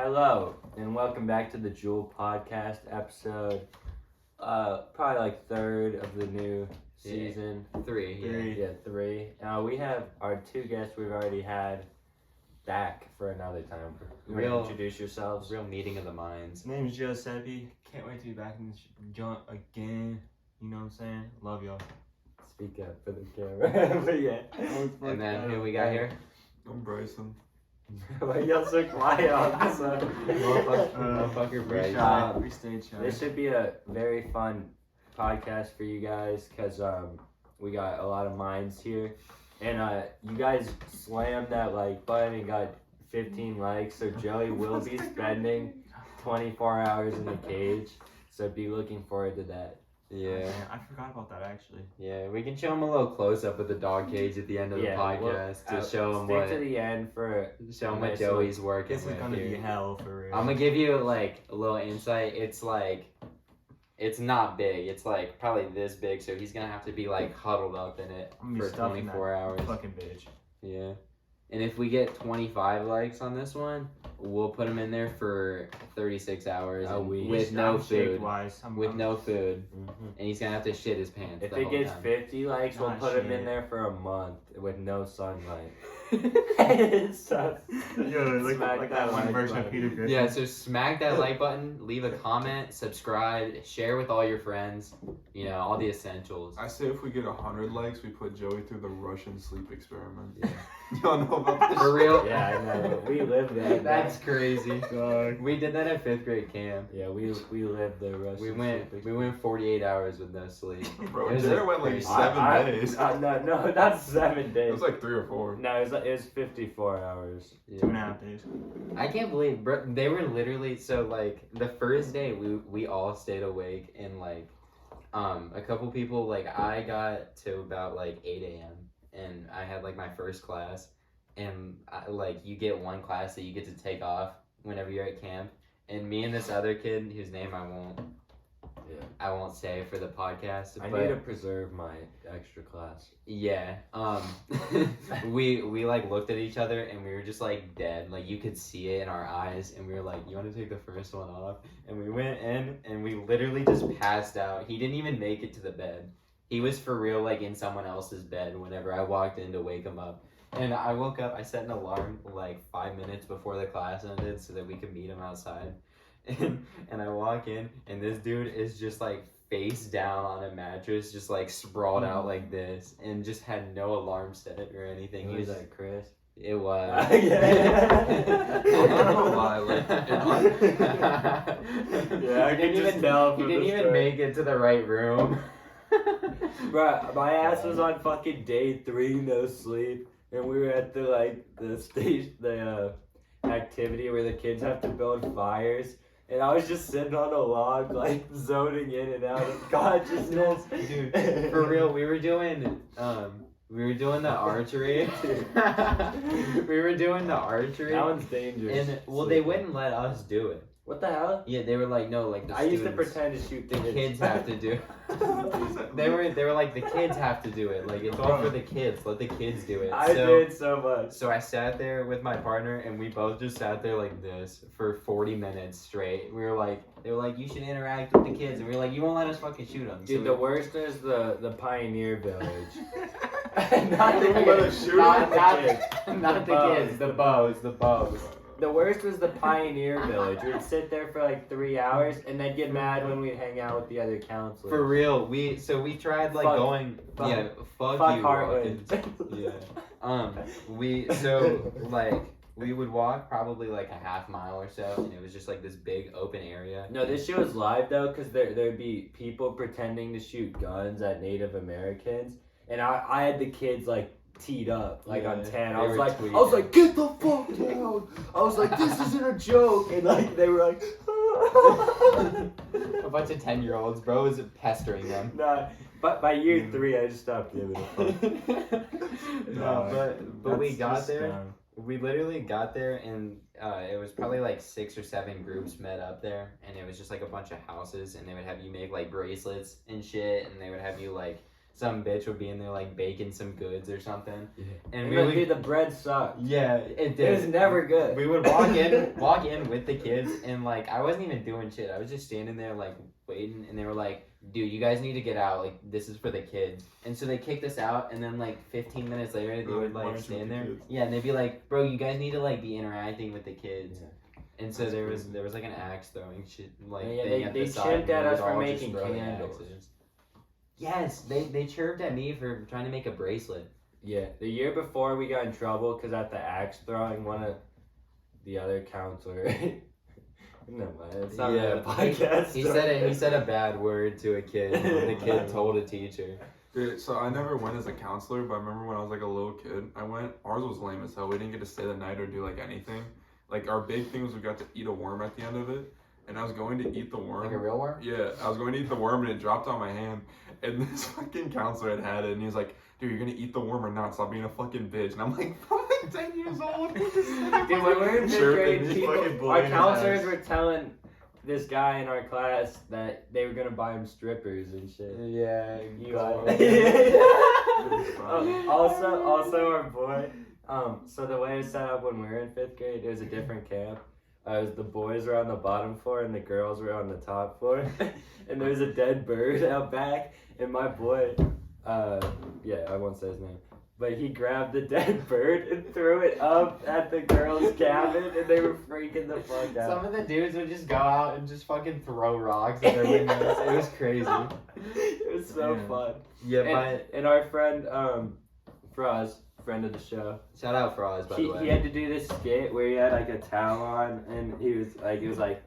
Hello, and welcome back to the JUUL podcast episode, probably like third of the new season. Three. Yeah, three. We have our two guests we've already had back for another time. You want to introduce yourselves? Real meeting of the minds. My name is Jseppy. Can't wait to be back in this jump again. You know what I'm saying? Love y'all. Speak up for the camera. But yeah. And then who we got here? I'm Bryson. Why y'all so quiet on this one? Motherfucker Bryson. We stayed shy. This should be a very fun podcast for you guys because we got a lot of minds here. And you guys slammed that like button and got 15 likes. So Joey will be spending 24 hours in the cage. So be looking forward to that. Yeah. I forgot about that actually. Yeah, we can show him a little close up of the dog cage at the end of the podcast to show him stick to the end for show him what Joey's working This is with gonna here. be hell for real. I'm gonna give you like a little insight. It's like it's not big. It's like probably this big, so he's gonna have to be like huddled up in it for 24 hours. Fucking bitch. Yeah. And if we get 25 likes on this one, we'll put him in there for 36 hours with no food. No food. Mm-hmm. And he's gonna have to shit his pants. If it gets 50 likes, we'll put him in there for a month with no sunlight. So, like that one version of Peter Griffin. Yeah, so smack that like button, leave a comment, subscribe, share with all your friends, you know, all the essentials. I say if we get 100 likes, we put Joey through the Russian sleep experiment. Yeah. Y'all know about this? For real? Yeah, I know. We live that. That's crazy. We did that at 5th grade camp. Yeah, we lived the Russian We went 48 hours with no sleep. Bro, Jarret went like 7 days. No, not 7 days. It was like 3 or 4. No, it was 54 hours. Yeah. 2.5 days. I can't believe, bro, they were literally, so like the first day we all stayed awake and like a couple people, like I got to about like 8 a.m. and I had like my first class and like you get one class that you get to take off whenever you're at camp, and me and this other kid whose name I won't say for the podcast. I need to preserve my extra class. Yeah. We like looked at each other and we were just like dead. Like you could see it in our eyes and we were like, you want to take the first one off? And we went in and we literally just passed out. He didn't even make it to the bed. He was for real like in someone else's bed whenever I walked in to wake him up. And I woke up, I set an alarm like 5 minutes before the class ended so that we could meet him outside. And I walk in and this dude is just like face down on a mattress, just like sprawled out like this, and just had no alarm set or anything. He was like, Chris? It was. I'm not gonna lie, like, yeah, I can just tell. He didn't even make it to the right room. Bro, my ass was on fucking day 3, no sleep, and we were at the stage, the activity where the kids have to build fires. And I was just sitting on a log, like, zoning in and out of consciousness. Dude, for real, we were doing the archery. We were doing the archery. That one's dangerous. And, well, they wouldn't let us do it. What the hell? Yeah, they were like, no, like the I used to pretend to shoot the kids have to do. They were like, the kids have to do it. Like, it's all for the kids. Let the kids do it. I did so much. So I sat there with my partner, and we both just sat there like this for 40 minutes straight. They were like, you should interact with the kids, and we were like, you won't let us fucking shoot them. Dude, so the worst is the Pioneer Village. Not the kids. Not the kids. The bows. The worst was the Pioneer Village. We'd sit there for like 3 hours and then get mad when we'd hang out with the other counselors. For real, we tried like fuck you, Heartland. Yeah. We would walk probably like a half mile or so, and it was just like this big open area. No, this shit was live though, because there'd be people pretending to shoot guns at Native Americans, and I had the kids like teed up like on 10. I was like, get the fuck down. I was like, this isn't a joke, and like they were like A bunch of 10-year-olds, bro, was pestering them. Nah, but by year 3 I just stopped giving a fuck. No, but we got there. We literally got there, and it was probably like 6 or 7 groups met up there, and it was just like a bunch of houses, and they would have you make like bracelets and shit, and they would have you like some bitch would be in there like baking some goods or something. Yeah. And And we then, would dude, the bread sucked. yeah, it did. It was never good. We would walk in with the kids, and like I wasn't even doing shit. I was just standing there like waiting, and they were like, "Dude, you guys need to get out. Like this is for the kids." And so they kicked us out, and then like 15 minutes later, they would like stand there. Yeah, and they'd be like, "Bro, you guys need to like be interacting with the kids." Yeah. And so there was like an axe throwing shit like Yeah, thing at they the side, chipped and at we us would for all just making throw candles. axes. Yes, they chirped at me for trying to make a bracelet. Yeah, the year before we got in trouble because at the axe throwing, one of the other counselor. No, man, it's not Yeah, a podcast. He said a bad word to a kid, and the kid told a teacher. Dude, so I never went as a counselor, but I remember when I was like a little kid, I went. Ours was lame as hell. We didn't get to stay the night or do like anything. Like our big thing was we got to eat a worm at the end of it, and I was going to eat the worm. Like a real worm? Yeah, I was going to eat the worm and it dropped on my hand, and this fucking counselor had it, and he was like, "Dude, you're gonna eat the worm or not? Stop being a fucking bitch." And I'm like, "I'm like 10 years old." Dude, when we were in fifth grade, our counselors were telling this guy in our class that they were gonna buy him strippers and shit. Yeah, You Funny. also our boy. So the way it was set up when we were in fifth grade, it was a different camp. It was the boys were on the bottom floor and the girls were on the top floor, and there was a dead bird out back. And my boy, yeah, I won't say his name, but he grabbed the dead bird and threw it up at the girls' cabin, and they were freaking the fuck out. Some of the dudes would just go out and just fucking throw rocks at their windows. It was crazy. It was so fun. Yeah, And our friend, Froz, friend of the show, shout out Froz, by the way. he had to do this skit where he had like a towel on, and he was like,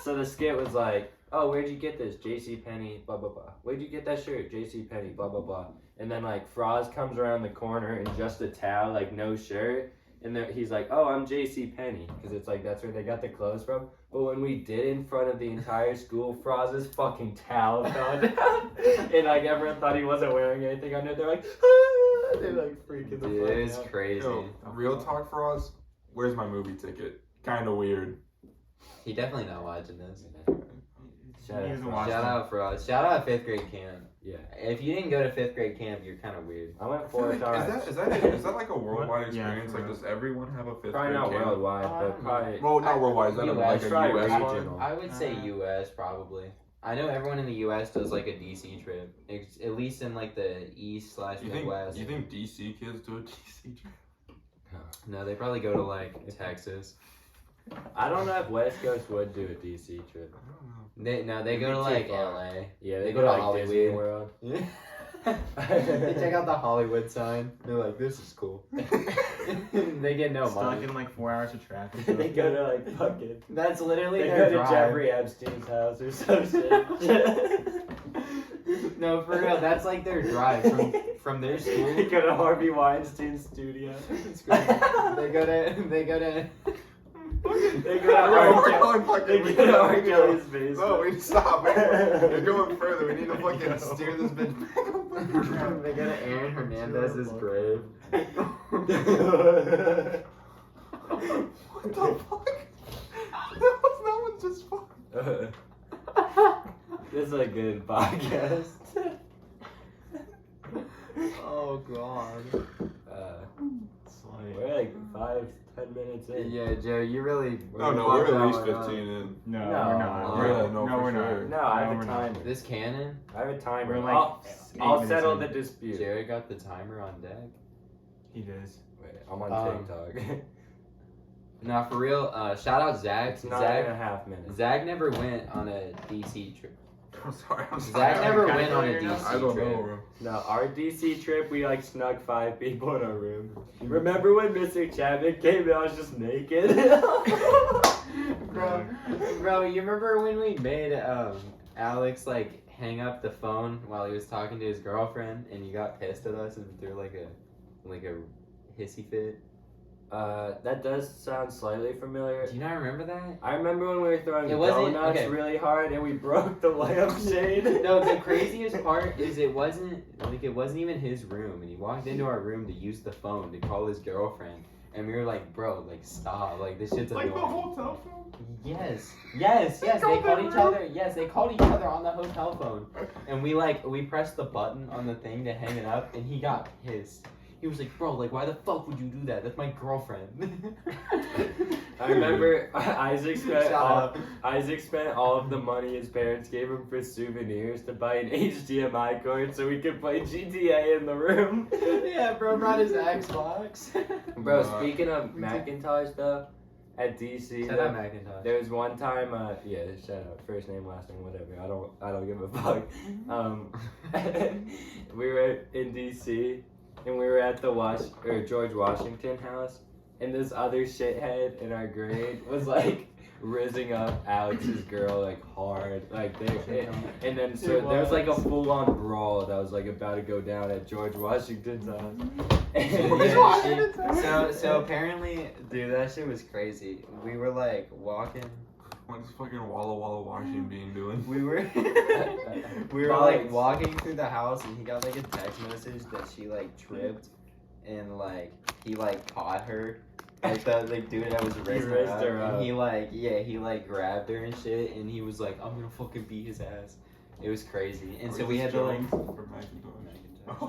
so the skit was like, "Oh, where'd you get this? JCPenney, blah blah blah. Where'd you get that shirt? JCPenney, blah blah blah." And then like Froz comes around the corner in just a towel, like no shirt, and then he's like, "Oh, I'm JCPenney," because it's like that's where they got the clothes from. But when we did in front of the entire school, Froz's fucking towel fell down, and like everyone thought he wasn't wearing anything under. They're like, ah! They're like freaking the Dude, fuck it was out. crazy. Yo, real talk for us. Where's my movie ticket? Kind of weird. He definitely not watching this. Shout He out doesn't Froz. watch Shout out Froz. Shout out 5th grade camp. Yeah, If you didn't go to 5th grade camp, you're kind of weird. I went I feel 4 like, times. is that like a worldwide Yeah, experience? for Like, real. does everyone have a fifth Probably grade not camp? worldwide, I but don't probably. Well, not worldwide. Is that US, like a probably US regional. one? I would say U.S. probably. I know everyone in the U.S. does like a DC trip, at least in like the East / Midwest. You think DC kids do a DC trip? No, they probably go to like Texas. I don't know if West Coast would do a DC trip. I don't know. They go to It'd be like too far. L.A. Yeah, They they go go to to like Hollywood. Disney World. They check out the Hollywood sign. They're like, this is cool. They get no Stuck money. in like 4 hours of traffic. They go to like fucking. That's literally They their go to drive. Jeffrey Epstein's house or some shit. No, for real, that's like their drive from their school. They go to Harvey Weinstein's studio. They go to They go to We're R. going fucking. They we go to R. gotta go. Kelly's basement. No, we stop. We're going further. We need to fucking steer this bitch back. They go to Aaron Hernandez's grave. What the fuck? That was just fun. This is a good podcast. Oh god. We're like 5-10 minutes in. Yeah, Joe, you really. No, we're at least 15 in. No, No. we're not. Really? No, for we're sure. not. No, I have No, a we're not. timer. This cannon, I have a timer. We're like I'll 8 I'll minutes settle in. the dispute. Jared got the timer on deck. He does. Wait, I'm on TikTok. Nah, for real. Shout out Zach. It's 9.5 minutes. Zach never went on a DC trip. I'm sorry. Zach never kinda went on a clear now. DC I don't trip. know, bro. No, our DC trip, we like snuck 5 people in our room. Remember when Mr. Chapman came and I was just naked? Bro, you remember when we made Alex like hang up the phone while he was talking to his girlfriend, and you got pissed at us and threw like a hissy fit? That does sound slightly familiar. Do you not remember that? I remember when we were throwing It wasn't- donuts okay. really hard and we broke the lampshade. No, the craziest part is it wasn't even his room, and he walked into our room to use the phone to call his girlfriend, And we were like, bro, like stop, like this shit's Like annoying. the hotel phone? Yes. They called each other. Yes, they called each other on the hotel phone. And we pressed the button on the thing to hang it up, and he got pissed. He was like, bro, like why the fuck would you do that? That's my girlfriend. I remember Isaac Shut up. spent all of the money his parents gave him for souvenirs to buy an HDMI cord so we could play GTA in the room. Yeah, bro brought his Xbox. Bro, Nah. speaking of Macintosh though, at DC, Shout out Macintosh. there was one time, yeah, shout out, first name, last name, whatever. I don't give a fuck. We were in DC, and we were at the George Washington house, and this other shithead in our grade was like rizzing up Alex's girl like hard, like and then so there was like a full on brawl that was like about to go down at George Washington's house. So apparently, dude, that shit was crazy. We were like walking. What's fucking Walla Walla Washington being doing? We were like walking through the house, and he got like a text message that she like tripped, and like he like caught her, like the like dude that was raising raised her her up, up. and he like grabbed her and shit, and he was like, I'm gonna fucking beat his ass. It was crazy, and so we had to like. For Macintosh.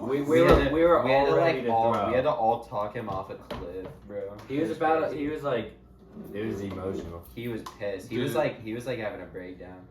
We We had to- were we had all to ready like to all throw. we had to all talk him off a cliff, bro. He was It about. crazy. He was like. It was emotional. He was pissed. He Dude. was like having a breakdown.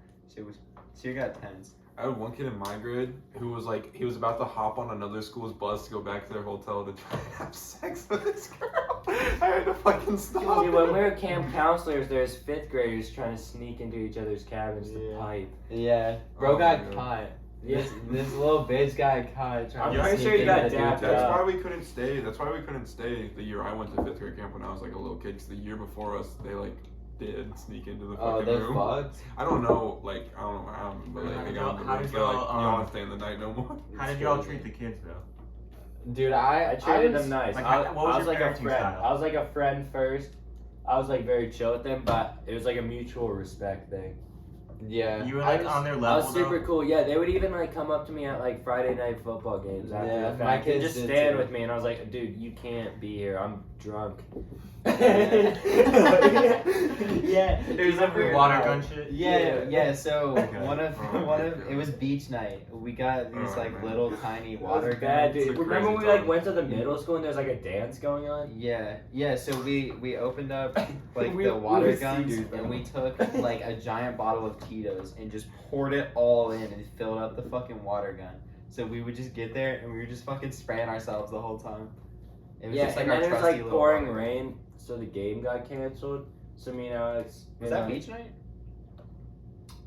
She got tense. I had one kid in my grade who was like, he was about to hop on another school's bus to go back to their hotel to try and have sex with this girl. I had to fucking stop. See, when we were camp counselors, there's fifth graders trying to sneak into each other's cabins to Yeah. pipe. Yeah, bro Oh got my God. caught. Yeah. This little bitch got caught trying I'm to pretty sneak sure he in got the dude's dapped That's up. house. why we couldn't stay. That's why we couldn't stay the year I went to fifth grade camp when I was like a little kid. Because the year before us, they like did sneak into the Oh, fucking they room. fucked. I don't know, like I don't know what happened, but like How they did got in the y'all- how room. did They're like, y'all, you don't want to stay in the night no more. How did y'all treat the kids though? Dude, I treated was- them nice. like, I what was I was your like a parenting friend. style? I was like a friend first. I was like very chill with them, but it was like a mutual respect thing. Yeah. You were I like was- on their I level was super though? cool. Yeah, they would even like come up to me at like Friday night football games after Yeah, the my fact and kids just did stand too. with me, and I was like, dude, you can't be here. I'm drunk. Yeah, It was like water gun shit? Yeah. So Okay. one of Oh, it was beach night. We got these Oh, like man. little tiny It was water bad, guns. dude. It's a Remember when we crazy like time. went to the middle school and there's like a dance going on? Yeah. So we opened up like We- the we water were guns, seniors, and bro. we took like a giant bottle of Tito's and just poured it all in and filled up the fucking water gun. So we would just get there and we were just fucking spraying ourselves the whole time. It was Yeah, just like and our then it was trusty like little pouring water gun. rain, so the game got canceled. So me and Alex. Was that beach night?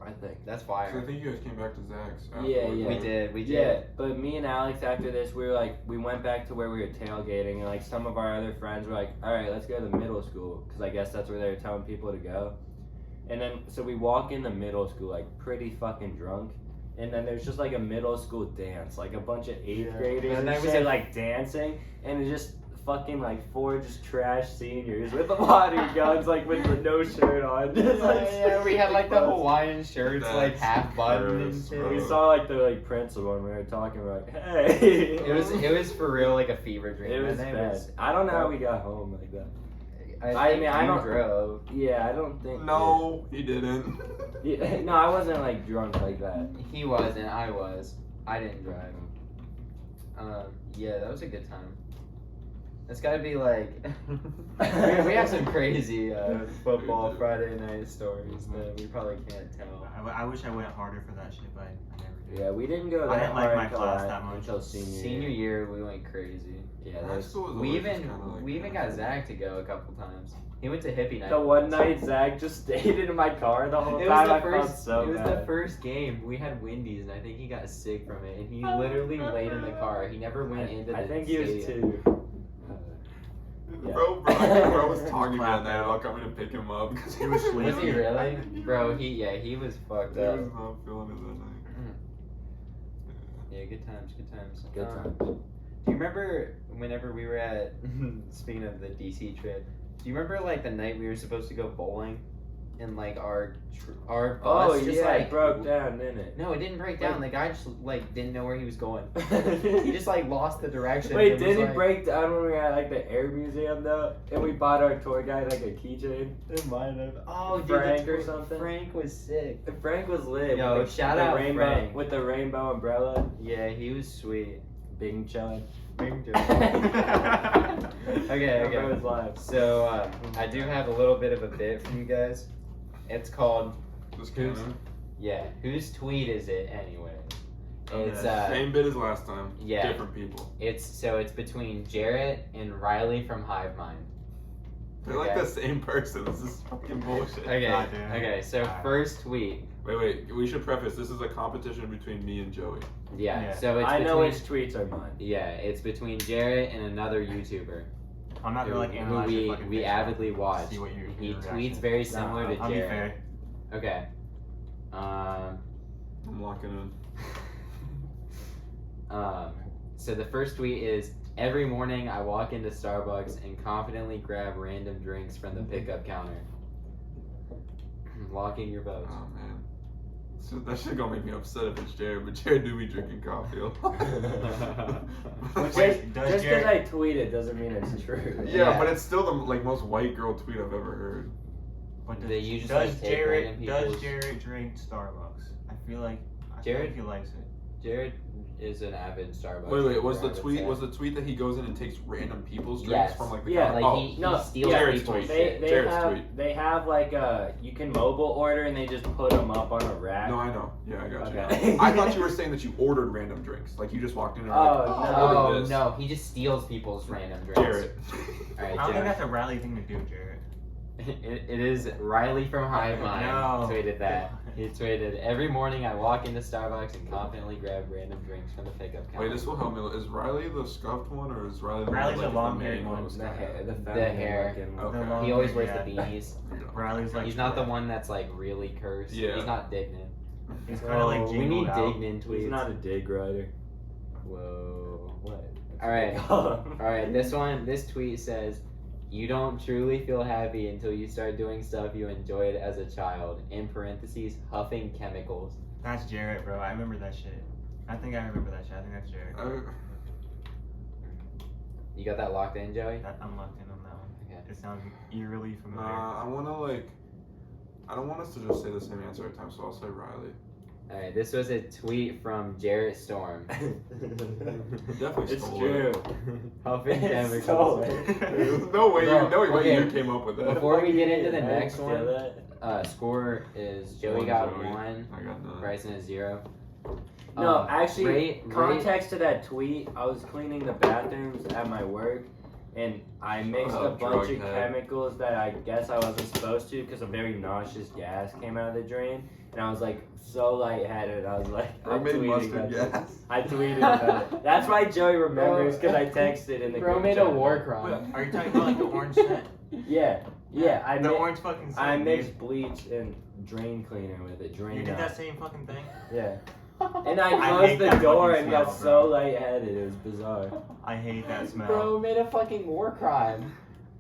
I think. That's So fire. I think you guys came back to Zach's. Yeah, afterwards, yeah. We right? did. We did. Yeah, but me and Alex after this, we were like, we went back to where we were tailgating, and like some of our other friends were like, all right, let's go to the middle school, because I guess that's where they were telling people to go. And then so we walk in the middle school like pretty fucking drunk, and then there's just like a middle school dance, like a bunch of eighth Yeah. graders And and that was shit, a- like dancing, and it's just fucking like four just trash seniors with the water guns, like with the no shirt on. Just, like, Yeah, we had like the bus. Hawaiian shirts, like That's half buttoned and gross, shit. bro. We saw like the like principal and we were talking, we're like, hey. It was for real like a fever dream. It was and bad. I don't know how we got home like that. I mean, I you don't- drove. Yeah, I don't think. No, he didn't. Yeah, no, I wasn't like drunk like that. He wasn't. I was. I didn't drive. Yeah, that was a good time. It's gotta be like we have some crazy football Friday night stories that we probably can't tell. I wish I went harder for that shit, but I never did. Yeah, we didn't go I that didn't like hard my until class I- that much. until senior. Senior year, we went crazy. Yeah, High there's school was We always just even kinda like we even that. got Zach to go a couple times. He went to hippie night. the one with us. night Zach just stayed in my car the whole It time. was the I felt first. so it was bad. the first game. We had Wendys, and I think he got sick from it. And he literally laid in the car. He never went into the I think he was stadium. too. Yeah. Bro, I think bro was talking about that about coming to pick him up because he was Was Was he sleeping. really? Bro, he was fucked He up. was not feeling it that night. Yeah, good times, good times. Good times. Do you remember whenever we were at, speaking of the DC trip, do you remember like the night we were supposed to go bowling? and like our bus Oh just yeah, like it broke down, didn't it? No, it didn't break down. The guy just like didn't know where he was going. He just like lost the direction. Wait, and did was it like, break down when we were at like the air museum though? And we bought our tour guide like a keychain? It might have. Oh, dude, Frank or something? Frank was sick. Frank was lit. Yo, with the, shout with the out rainbow, Frank. with the rainbow umbrella. Yeah, he was sweet. Bing chug. Okay, That okay. was live. So I do have a little bit of a bit for you guys. It's called Just Who's- kidding. whose tweet is it anyway? It's Same bit as last time. yeah. Different people. it's between Jarret and Riley from Hive Mind. They're like the same person. This is fucking bullshit. Okay, Goddamn. okay. So Alright. first tweet. Wait. We should preface. This is a competition between me and Joey. Yeah. Yeah. So it's I know between, which tweets are mine. Yeah, it's between Jarret and another YouTuber I'm not gonna like who analyze your fucking we picture. avidly watch. See what your He reaction tweets is. very similar to I'll be Jarret. fair. Okay. I'm locking in. So the first tweet is, every morning I walk into Starbucks and confidently grab random drinks from the pickup counter. Locking your votes. Oh man. So that shit gonna make me upset if it's Jared, but Jared do be drinking coffee. Wait, Just does because Jarret- I tweet it doesn't mean it's true. Yeah, but it's still the like most white girl tweet I've ever heard. But They usually does take random people's- Jarret drink Starbucks? I feel like Jarret? he likes it. Jarret is an avid Starbucks. Wait, was the drinker, I would tweet say. was the tweet that he goes in and takes random people's drinks Yes. from like the Yeah, counter? Like Oh, he no, steals Jarret's people's tweet. shit. They they have like you can mobile order and they just put them up on a rack. no, I know. Yeah, I got Okay. you. I thought you were saying that you ordered random drinks. Like you just walked in and were Oh, like, no. order Oh this. no, he just steals people's random drinks. Jarret. Alright, I don't think Jarret. that's a rally thing to do, Jarret. It is Riley from Hive Mind No. tweeted that. He tweeted, every morning I walk into Starbucks and confidently grab random drinks from the pickup counter. Wait, this will help me. Is Riley the scuffed one or is Riley the Riley's one a like, long-haired main one. host? The hair, The hair. Okay. long- He always wears yeah. the beanies. Riley's like He's not the one that's like really cursed. Yeah. He's not Dignan. He's kind of like Oh, We jingled need out. Dignan tweets. He's not a dig rider. Whoa. What? Alright. Alright. Alright, this tweet says, you don't truly feel happy until you start doing stuff you enjoyed as a child. In parentheses, huffing chemicals. That's Jarret, bro. I remember that shit. I think I remember that shit. I think that's Jarret. You got that locked in, Joey? I'm locked in on that one. Okay. It sounds eerily familiar. Nah, I wanna like. I don't want us to just say the same answer every time, so I'll say Riley. Alright, this was a tweet from Jarret Storm. Definitely It's stole true. Huffing It's chemicals. There's no way Bro, no way okay. you came up with that. Before we get into the I next feel one, that. score is Joey One got Joey. 1, I got none. Bryson is 0. No, actually, rate- context to that tweet, I was cleaning the bathrooms at my work, and I mixed a up, bunch of drug head. chemicals that I guess I wasn't supposed to because a very nauseous gas came out of the drain, and I was like so lightheaded. I was like, Bro I'm made tweeting mustard about gas. this. I tweeted about it. That's why Joey remembers because I texted in the Bro group made a chat. war Wait, crime. are you talking about like the orange scent? Yeah, I the mi- orange fucking scent. I dude. mixed bleach and drain cleaner with it. Drain You did out. that same fucking thing? Yeah. And I I closed hate the that door fucking and got smell, so bro. lightheaded. It was bizarre. I hate that smell. Bro made a fucking war crime.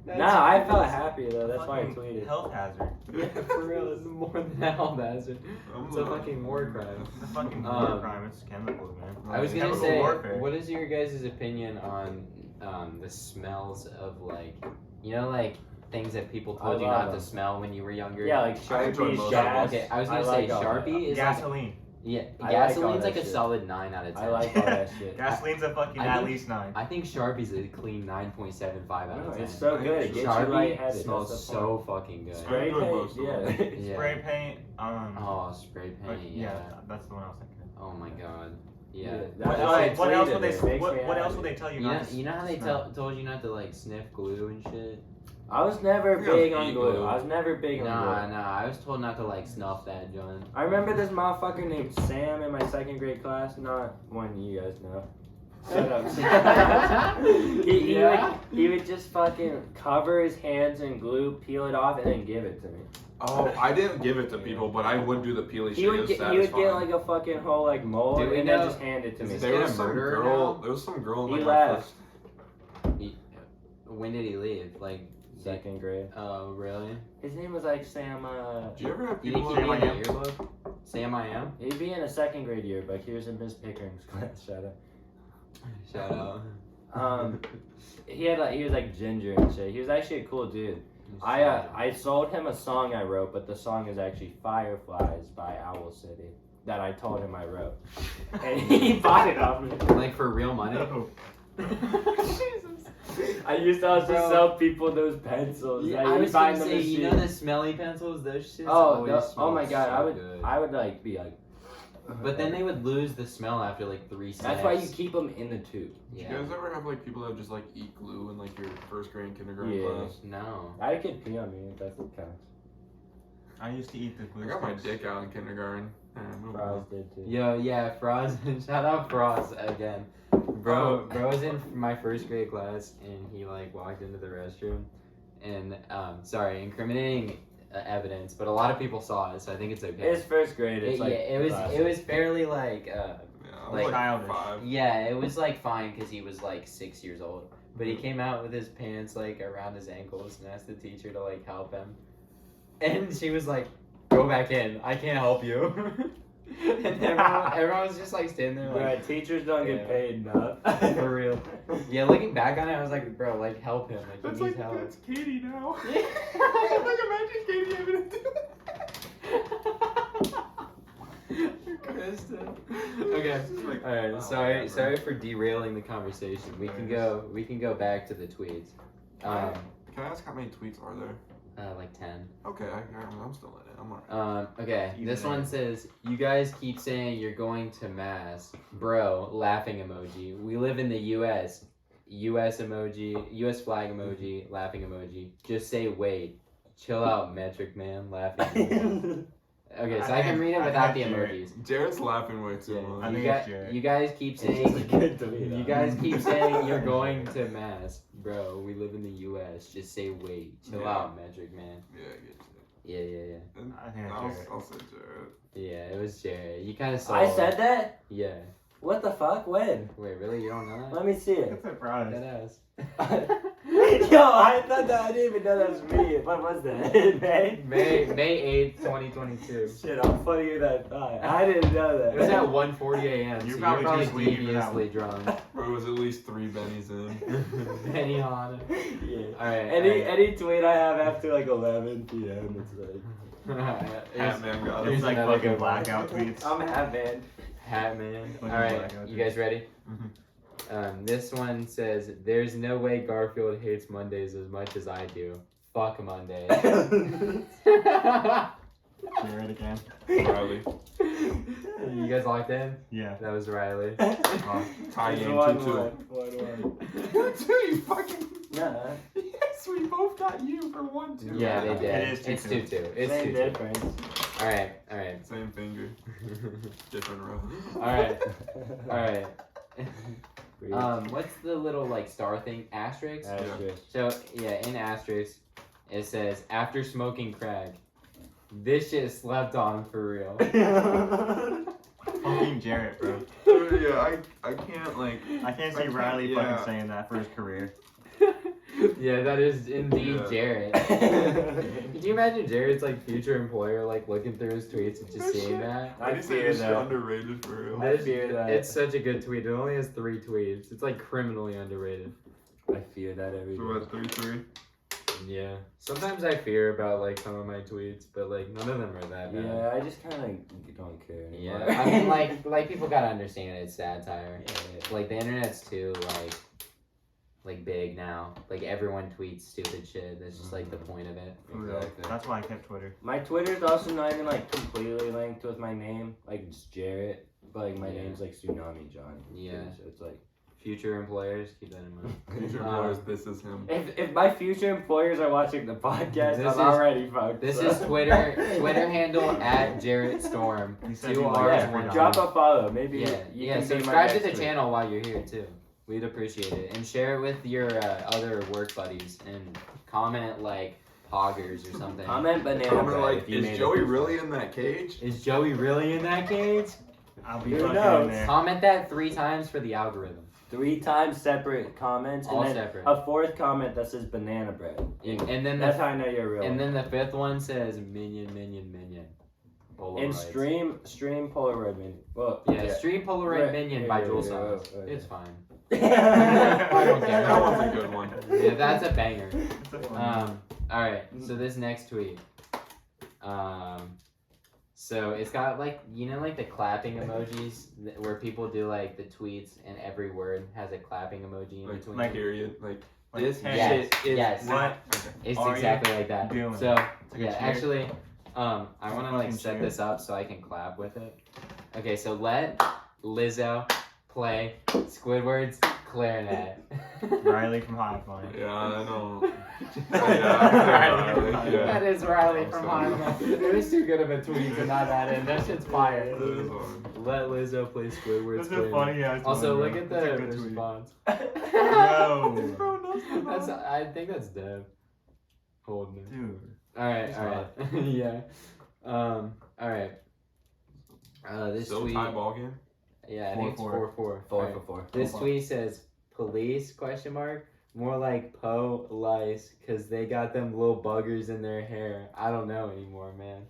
That's Nah, I felt crazy. happy though. That's why I Fucking tweeted. Health hazard. Yeah, for real, it's more than hell, hazard. It's a not- fucking war crime. It's a fucking war Um, crime. It's chemicals, man. I was gonna Chemical say, warfare. what is your guys' opinion on the smells of like, you know, like things that people I told you love not them. to smell when you were younger? Yeah, like I enjoy Sharpie, most gas. of them. Okay, I was I gonna like say all that. Sharpie is like, Gasoline. yeah, I like gasoline's all like that a shit. solid 9 out of 10. I like all that shit. Gasoline's a fucking I at think- least 9. I think Sharpie's a clean 9.75 out No, of 10. it's so good. It gets you Sharpie lightheaded. smells That's the so fucking good. Spray enjoy paint, most of yeah. them. Yeah. Spray paint. Oh, spray paint, yeah. That's the one I was thinking of. Oh my god. Yeah. That's What, why I else, what else tweeted would they? it. It makes me What else happy. would they tell you? You know, not to you know how they smell? told you not to like sniff glue and shit? I was never Yeah, big on eat glue. glue. I was never big on glue. Nah, I was told not to like snuff that, John. I remember this motherfucker named Sam in my 2nd grade class. Not one you guys know. Shut up. Sam. he would just fucking cover his hands in glue, peel it off, and then give it to me. Oh, I didn't give it to people, but I would do the peely shit. He It would was get satisfying. like a fucking whole like mold Dude, we and then know- just hand it to me. Is There Get was a some murderer girl. now? There was some girl in He like my left. first. When did he leave? Like second grade. Oh, really? His name was like Sam. Do you ever have You think people he'd that be in the yearbook? Sam I am? He'd be in a second grade yearbook. He was in Miss Pickering's class. Shout out. Shout out. He was like ginger and shit. He was actually a cool dude. I sold him a song I wrote, but the song is actually Fireflies by Owl City that I told him I wrote. And he bought it off me. Like for real money? I used to also Bro. sell people those pencils. Yeah, Like, I you was find gonna them say, in you know sheets. the smelly pencils? Those shits Oh, always oh my smell god, so good. I would like be like. But then they would lose the smell after like 3 seconds. That's why you keep them in the tube. Do Yeah. you guys ever have like people that just like eat glue in like your first grade and kindergarten Yeah. class? No. I had a kid pee on me. If that's what counts. I used to eat the glue I got my sticks. dick out in kindergarten. Move Fries on. did too. Yo, yeah, Froz. Shout out Froz again. Bro was in my first grade class and he like walked into the restroom and sorry, incriminating evidence, but a lot of people saw it, so I think it's okay. It's first grade. It's like it was fairly like Yeah, I was Like, like childish. 5. yeah, it was like fine because he was like 6 years old, but he came out with his pants like around his ankles and asked the teacher to like help him, and she was like, "Go back in, I can't help you." And everyone was just like standing there like, Right, teachers don't Yeah. get paid enough. for real. Yeah, looking back on it, I was like, bro, like help him, like That's he like needs help. that's Katie now. Yeah. Like imagine Katie having to do that. Kristen. Okay. Like, All right. oh, Sorry. whatever. Sorry for derailing the conversation. We can go back to the tweets. Can I ask how many tweets are there? Like 10. Okay, I'm still in it. I'm alright. Okay. Even This then. one says, "You guys keep saying you're going to mass, bro." Laughing emoji. We live in the U.S. U.S. emoji. U.S. flag emoji. Laughing emoji. Just say wait. Chill out, metric man. Laughing emoji. Okay, so I can read it without the emojis. Jared's laughing way too Yeah, much. I think you, it's Jarret. you guys keep It's saying good to me. you guys keep saying you're going to mass, bro. We live in the U.S. Just say wait. Chill Yeah. out, metric man. Yeah, I get Yeah, yeah, you. I think it's I'll Jarret. say Jared. yeah. It was Jarret. You kind of saw. I said that? Yeah. What the fuck? When? Wait, really? You don't know that? Let me see it. It's a surprise. That ass. Yo, I thought that I didn't even know that was me. What was that? May? May 8th, 2022. Shit, I'm funnier than I thought. I didn't know that. It was at 1:40 a.m. You're so probably you're probably too sleepy for that deviously drunk. Bro, it was at least 3 bennies in. Benny Hanna. Yeah. All right. Any tweet I have after like 11 p.m. It's like Hat man got There's it. like another fucking good one. blackout tweets. I'm half man. Hat man. All Fucking right, blackout you guys ready? Mhm. This one says, "There's no way Garfield hates Mondays as much as I do. Fuck Mondays." Jarret again. Riley. You guys locked in? Yeah. That was Riley. Tie It's in 1-1. 2-2. 1-1. 2-2, you fucking. Nah, Yes, we both got you for 1-2. Yeah, they did. It is It's 2-2. 2-2. It's same 2-2. difference. All right. Same finger, different row. All right. What's the little like star thing? Asterisk. Asterisk. So yeah, in asterisk, it says after smoking crack, this shit slept on for real. Fucking Jarret, bro. Yeah, I can't like. I can't see I can't- Riley yeah. fucking saying that for his career. Yeah, that is indeed Yeah. Jarret. Could you imagine Jarrett's like future employer like looking through his tweets and just That seeing shit- that? I just fear say this shit that. underrated for real. I fear that. It's such a good tweet. It only has 3 tweets. It's like criminally underrated. I fear that every So day. what, 3-3? Yeah. Sometimes I fear about like some of my tweets, but like none of them are that bad. Yeah, I just kind of don't care anymore. Yeah. I mean, like people gotta understand it's satire. Yeah. Like the internet's too like big now. Like everyone tweets stupid shit. That's just like the point of it. For real. Exactly. That's why I kept Twitter. My Twitter's also not even like completely linked with my name. Like it's Jarret, but like my Yeah. name's like Tsunami John. Yeah. So it's like Future employers, keep that in mind. Future employers, this is him. if my future employers are watching the podcast, This I'm is- already fucked. This so. is Twitter handle at Jarret Storm. He said 2 he R's, likes Yeah, 1 $3. drop a follow. Maybe Yeah, you yeah. can be my Subscribe to next the tweet. channel while you're here too. We'd appreciate it, and share it with your other work buddies, and comment like poggers or something. Comment banana Comment bread like, if you is made it Joey this really far. in that cage? Is Joey really in that cage? I'll be Who fucking knows? in there. Comment that 3 times for the algorithm. 3 times separate comments, All and then separate. a 4th comment that says banana bread. And then That's how I know you're real. and then the 5th one says minion. And Polaroids. stream Polaroid minion. Well, Yeah, stream Polaroid Right, minion by yeah, JUUL yeah, Songs. yeah, yeah. It's fine. I don't care. That one's a good one. Yeah, that's a banger. It's a fun Alright, so this next tweet. So it's got like, like the clapping emojis where people do like the tweets and every word has a clapping emoji in between. like- period. Like Like, this hey, shit is yes. not. It's Are you exactly like that. doing? So, It's like a yeah, cheer. actually, I want to like Fucking set cheer. this up so I can clap with it. Okay, so let Lizzo play Squidward's clarinet. Riley from Hive Mind. Yeah, I know. Riley. Yeah. That is Riley I'm from sorry. Hive Mind. It was too good of a tweet to not add in. That shit's fire. That is hard. Let Lizzo play Squidward's That's a clarinet. funny ass Also, one, look at bro. That's a the good tweet. response. No. Bro, no, That's I think that's Dev. Holding it. Dude. Alright, He's alright. Yeah. Alright. This Still tweet. tie ball game. Yeah, I think it's 4-4. 4 Alright. for 4. This tweet says police ? More like lice, cause they got them little buggers in their hair. I don't know anymore, man.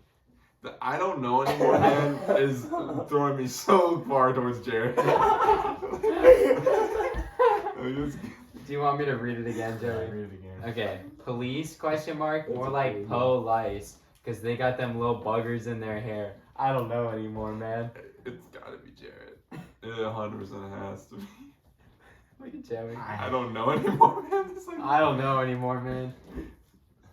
The I don't know anymore, man, is throwing me so far towards Jarret. Do you want me to read it again, Yeah, Joey? read it again. Okay. Police ? More a like great lice, cause they got them little buggers in their hair. I don't know anymore, man. It's gotta be Jarret. It 100% has to be. Look at Joey. I don't know anymore, man. It's like, I don't know anymore, man.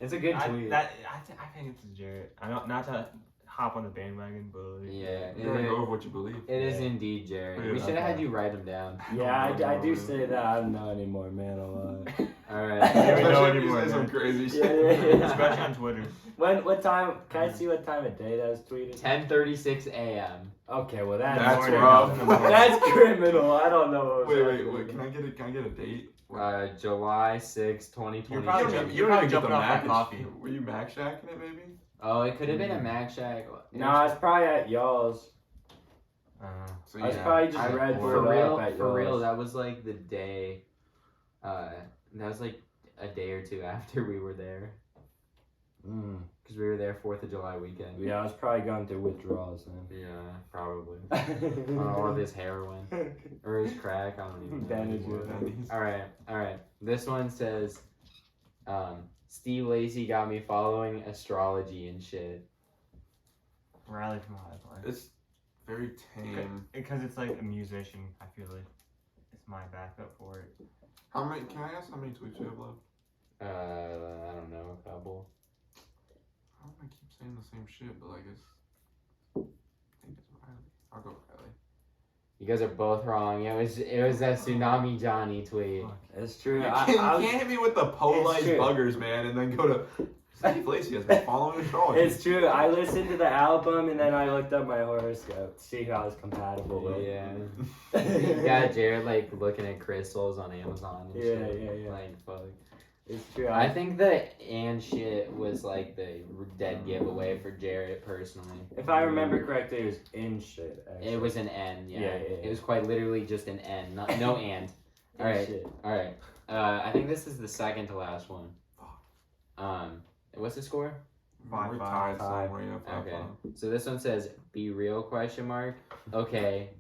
It's a good I tweet. think it's Jarret. I don't not to hop on the bandwagon, but like, Yeah, you gotta go with what you believe. it is indeed, Jarret. We Yeah. should have had you write them down. Yeah, I do say that. I don't know anymore, man. A lot. Alright. Yeah, we know Especially if you anymore, say some man. crazy Yeah, shit. yeah, yeah. especially on Twitter. What time? Can I see what time of day that was tweeted? 10:36 a.m. Okay, well That's Morning, rough. in the morning. that's criminal. I don't know. What was Wait. happening. Can I get a date? July 6, You're 2022. probably You probably don't even get jumping the off that Mac. coffee. Were you Mac Shacking it, maybe? Oh, it could have been a Mac Shack. No, it's probably at y'all's. So I was yeah. probably just I- Red for Bull real. up at For real, y'all's. that was like the day. That was like a day or two after we were there, because we were there 4th of July weekend. Yeah, I was probably going through withdrawals then. Yeah, probably. On all of his heroin or his crack, I don't even know. Bandage anymore. it. Alright. This one says, Steve Lacy got me following astrology and shit. Riley from Hive Mind. It's very tame. Because it's like a musician, I feel like it's my backup for it. How many? Can I ask how many tweets you have left? I don't know, a couple. How do I keep saying the same shit? But like I think it's Riley. I'll go Riley. You guys are both wrong. It was that Tsunami Johnny tweet. Fuck. It's true. You I can't, was- you can't hit me with the polite It's true. buggers, man, and then go to Steve Lacy has been following astrology. It's true. I listened to the album and then I looked up my horoscope to see who I was compatible with. Yeah. yeah, Yeah, Jarret like looking at crystals on Amazon and Yeah, shit. yeah. Like fuck. It's true. I think the and shit was like the dead giveaway for Jarret personally. if I remember correctly, it was in shit. Actually. It was an N, yeah. Yeah. It was quite literally just an N, no and. In Alright. shit. Alright. I think this is the second to last one. What's the score? We're 5-5. tied somewhere, yeah, 5-5. Okay. So this one says, "Be real?" ? Okay. ...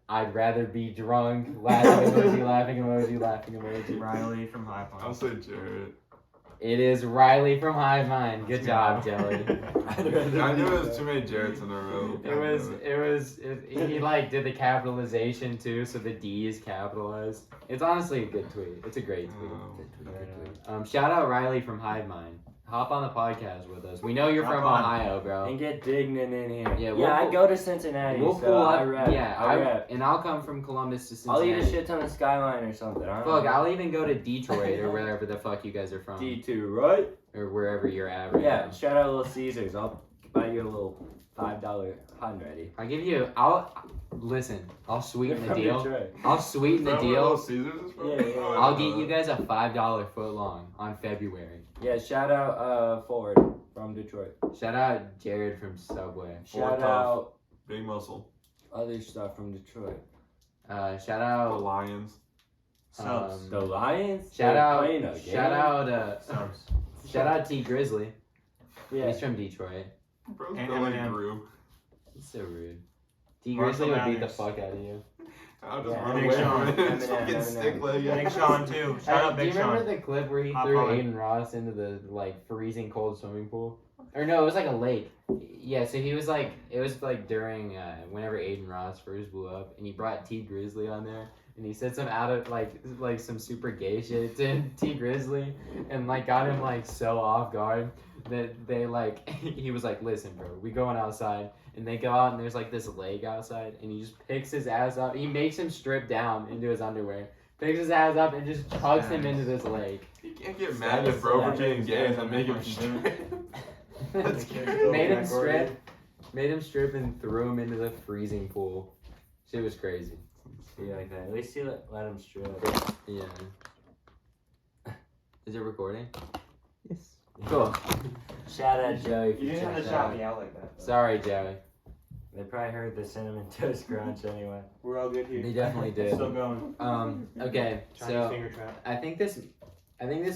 I'd rather be drunk. Laughing emoji. Laughing emoji. Laughing emoji. Riley from Hive I'll Mind. say Jarret. It is Riley from Hive Mind. Good job, Jelly. I'd rather I knew be it was too many Jarrets in a row. He like did the capitalization too, so the D is capitalized. It's honestly a good tweet. It's a great tweet. Shout out Riley from Hive Mind. Hop on the podcast with us. We know you're Hop from on. Ohio, bro. And get Dignan in here. Yeah, Yeah, I we'll- go to Cincinnati. We'll so pull I up. rep. Yeah, I rep. and I'll come from Columbus to I'll Cincinnati. eat a shit ton of Skyline or something. I don't Fuck, know. I'll even go to Detroit or wherever the fuck you guys are from, D2, right? or wherever you're at right Yeah, now. shout out Little Caesars. I'll buy you a little $5 hun ready. I'll give you. I'll sweeten the From deal. Detroit. I'll sweeten the Is that where Little deal. Caesars is from? Yeah, yeah, yeah. I'll get you guys a $5 foot long on February. Yeah, shout out Ford from Detroit. Shout out Jared from Subway. Shout tough. out Big muscle. other stuff from Detroit. Shout The out. Lions. Subs. The Lions. Shout They're out. playing a game? Subs. Shout out T Grizzly. Yeah. He's from Detroit. Bro, And still like Eminem. Drew. He's so rude. T Marshall Grizzly would beat the Mathers. fuck out of you. I'll just Yeah, run Big away Sean. from it. It's Eminem, fucking Eminem. stick leg. Big Sean too. Shout out Do you Big remember Sean. the clip where he Hot threw Polly. Aiden Ross into the like freezing cold swimming pool? Or no, it was like a lake. Yeah, so he was like, it was like during whenever Aiden Ross first blew up, and he brought T Grizzly on there, and he said some out of like some super gay shit to T Grizzly, and like got him like so off guard that they like he was like, listen, bro, we going outside. And they go out and there's like this lake outside, and he just picks his ass up. He makes him strip down into his underwear, picks his ass up, and just chucks him into this lake. You can't get mad at bro for being gay and then make him strip. That's Made him strip and threw him into the freezing pool. Shit was crazy. Yeah, like that. At least you let him strip. Yeah. Is it recording? Yes. Cool. Shout out Joey. You didn't have to shout me out like that. Though. Sorry, Joey. They probably heard the cinnamon toast crunch anyway. We're all good here. They definitely did. Still going. Okay, Chinese so finger trap. I think this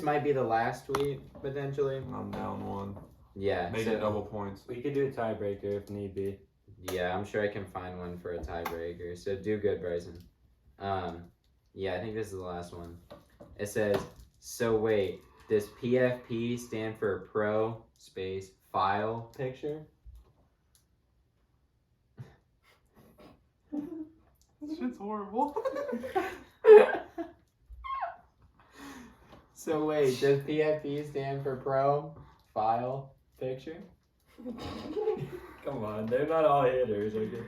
might be the last tweet potentially. I'm down one. Yeah. Make so- it double points. We could do a tiebreaker if need be. Yeah, I'm sure I can find one for a tiebreaker. So do good, Bryson. Yeah, I think this is the last one. It says, so wait, does PFP stand for pro space file picture? This shit's horrible. So wait, does PFP stand for pro file picture? Come on, they're not all hitters, okay?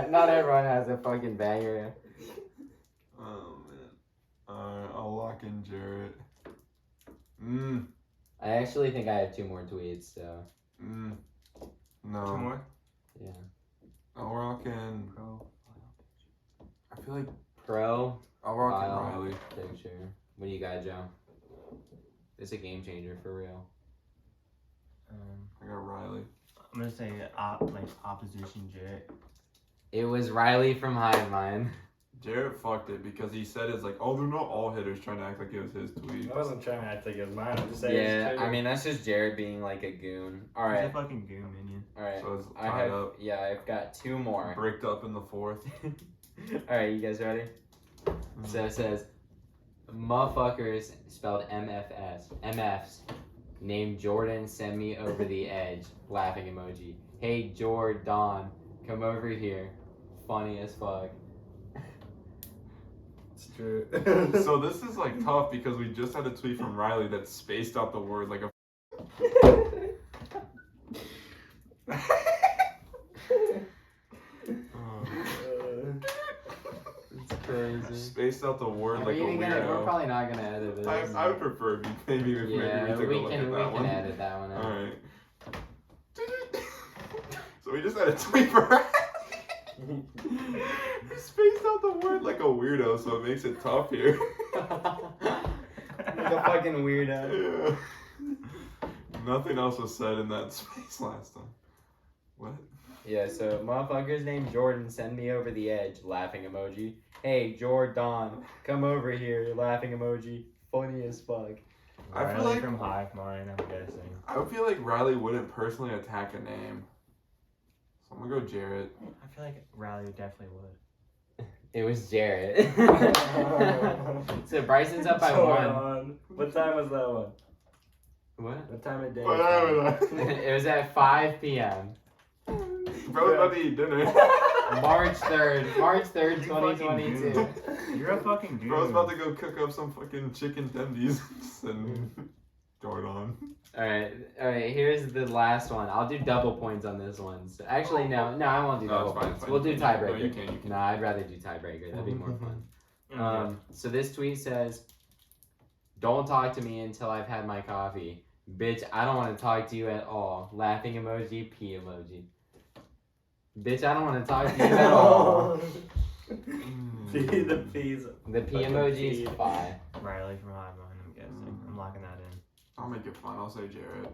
Not everyone has a fucking banger. Oh man. Alright, I'll lock in Jarret. I actually think I have 2 more tweets, so No. 2 more. yeah. I'll rock in. I feel like Pro I'll rock in file Riley. picture. What do you got, Joe? It's a game changer for real. I got Riley. I'm gonna say opposition Jarret. It was Riley from Hive Mind. Jarret fucked it because he said it's like, oh, they're not all hitters trying to act like it was his tweet. I wasn't trying to act like it was mine. I'm just saying. Yeah, I mean that's just Jarret being like a goon. He's Alright, a fucking goon minion. alright. So it's I tied have up. I've got 2 more. Bricked up in the 4th. Alright, you guys ready? So it says motherfuckers spelled MFs named Jordan send me over the edge laughing emoji. Hey Jordan, come over here. Funny as fuck. It's true. So this is like tough because we just had a tweet from Riley that spaced out the word like a. It's crazy. Spaced out the word like a We're weirdo. probably not gonna edit this. I would prefer if maybe if Yeah, maybe we took a look at that we one. can edit that one out. Alright. So we just had a tweet for Riley. Spaced out the word like a weirdo, so it makes it tough here. Like a fucking weirdo. Yeah. Nothing else was said in that space last time. What? Yeah, so motherfuckers named Jordan send me over the edge, laughing emoji. Hey Jordan, come over here, laughing emoji. Funny as fuck. I feel Riley like- from Hive Mind, I'm guessing. I feel like Riley wouldn't personally attack a name. So I'm gonna go Jarret. I feel like Riley definitely would. It was Jarret. So Bryson's up by So 1. What time was that one? What? What time of day? It was at 5 p.m. Bro's about to eat dinner. March 3rd, You fucking 2022. goon. You're a fucking goon. Bro's about to go cook up some fucking chicken tendies and Jordan. Alright, here's the last one. I'll do double points on this one. So, actually, no, I won't do No, double it's fine, points. fine. We'll do No, tiebreaker. you can. No, I'd rather do tiebreaker. That'd be more fun. Okay. So this tweet says, don't talk to me until I've had my coffee. Bitch, I don't want to talk to you at all. Laughing emoji, P emoji. Bitch, I don't want to talk to you at all. The P's. The P Fucking emoji is P. fine. Riley from Hive Mind, I'm guessing. I'm locking that in. I'll make it fun. I'll say Jarret.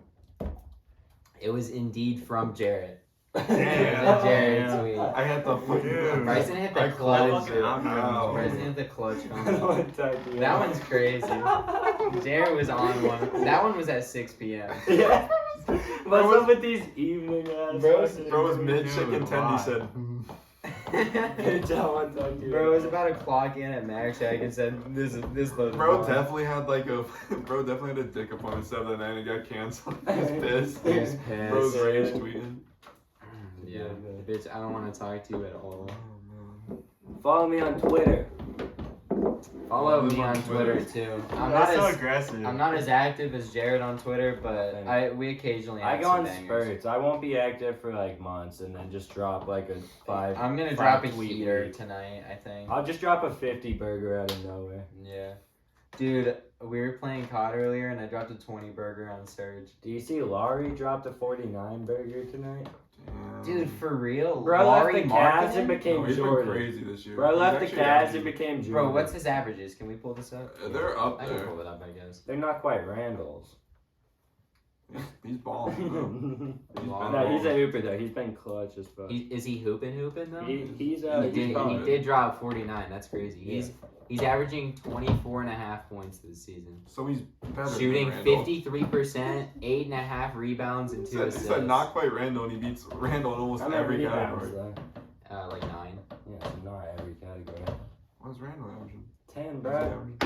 It was indeed from Jarret. The Jarret tweet. I had the fucking. Bryson hit the I clutch. closed it. Wow. Bryson hit the clutch I comment. don't want to talk to you. That one's crazy. Jarret was on one. That one was at 6 p.m. Yeah. What's up with these evening ass? Bro was mid chicken ten. He said. Don't want to talk to you. Bro was about to clock in at Max Shack and said, "This load." Bro definitely had like a dick appointment 7 to 9 and got canceled. He was pissed. He was pissed. Bro's rage tweeting. Yeah, bitch, I don't want to talk to you at all. Follow me on Twitter. Follow me on Twitter too. That's so aggressive. I'm not as active as Jarret on Twitter, but we occasionally. I have go some on bangers. spurts. I won't be active for like months and then just drop like a 5. I'm gonna 5 drop a tweet heater week. tonight, I think. I'll just drop a 50 burger out of nowhere. Yeah. Dude, we were playing COD earlier and I dropped a 20 burger on Surge. Do you see Laurie dropped a 49 burger tonight? Dude, for real? Bro Laurie left the Cavs marketing? and became He's been Jordan. crazy this year. Bro He's left the actually Cavs averaging- and became Jordan. Bro, what's his averages? Can we pull this up? They're up I can there. pull it up, I guess. They're not quite Randall's. He's balling. Bro. No, he's a hooper though. He's been clutch as fuck. Is he hooping though? He's He balling. did drop 49. That's crazy. Yeah. He's averaging 24.5 points this season. So he's better Shooting than Randall. 53%, 8.5 rebounds, and 2 He assists. said not quite Randall, and he beats Randall in almost I mean, every rebounds, category. though. Like 9. Yeah, so not every category. What's Randall averaging? 10, What's he bro. averaging?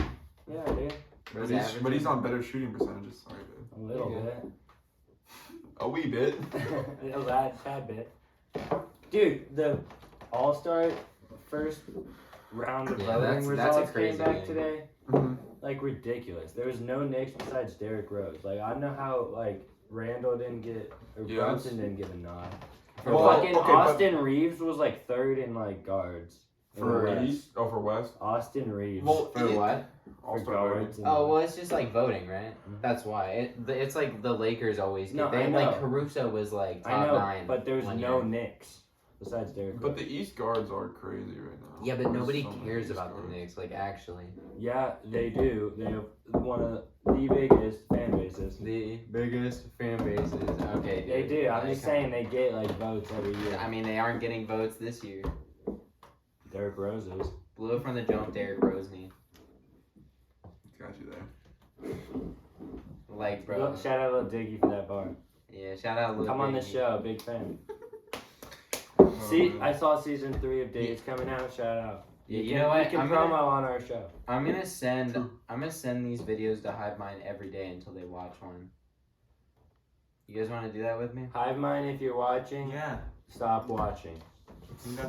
Yeah, dude. But he's on better shooting percentages. Sorry, babe. A little Yeah. bit. A wee bit. A tad bit. Dude, the All-Star first round of Yeah, voting that's a results crazy came back game. today. Mhm. Like, ridiculous. There was no Knicks besides Derrick Rose. Like, I don't know how, like, Randall didn't get, or Yes. Brunson didn't get a nod. Well, Fucking okay, but- Austin Reeves was, like, 3rd in, like, guards. in the For West. East? Oh, for West? Austin Reeves. Well, For what? All-Star guards. voting. Oh, well, it's just like voting, right? Mhm. That's why. It's like the Lakers always get. No, they I like know. Caruso was like top I know, 9. but there's one no year. Knicks besides Derrick Rose. But the East guards are crazy right now. Yeah, but There's nobody so many cares East about the guards. Knicks, like actually. Yeah, they do. They have one of the biggest fan bases. The biggest fan bases. Okay, dude. They do. I'm Like, just saying they get like votes every year. I mean, they aren't getting votes this year. Derrick Rose is. Blew it from the jump, Derrick Rose knee. Got you there. Like, bro. Shout out Lil Diggy for that bar. Yeah, shout out Lil Come on the Baby. show, big fan. Oh, See, man. I saw season 3 of Days coming out. Shout out. Yeah, you can- know what? You can I'm promo gonna- on our show. I'm gonna send these videos to Hive Mind every day until they watch one. You guys want to do that with me? Hive Mind, if you're watching, Yeah. stop watching.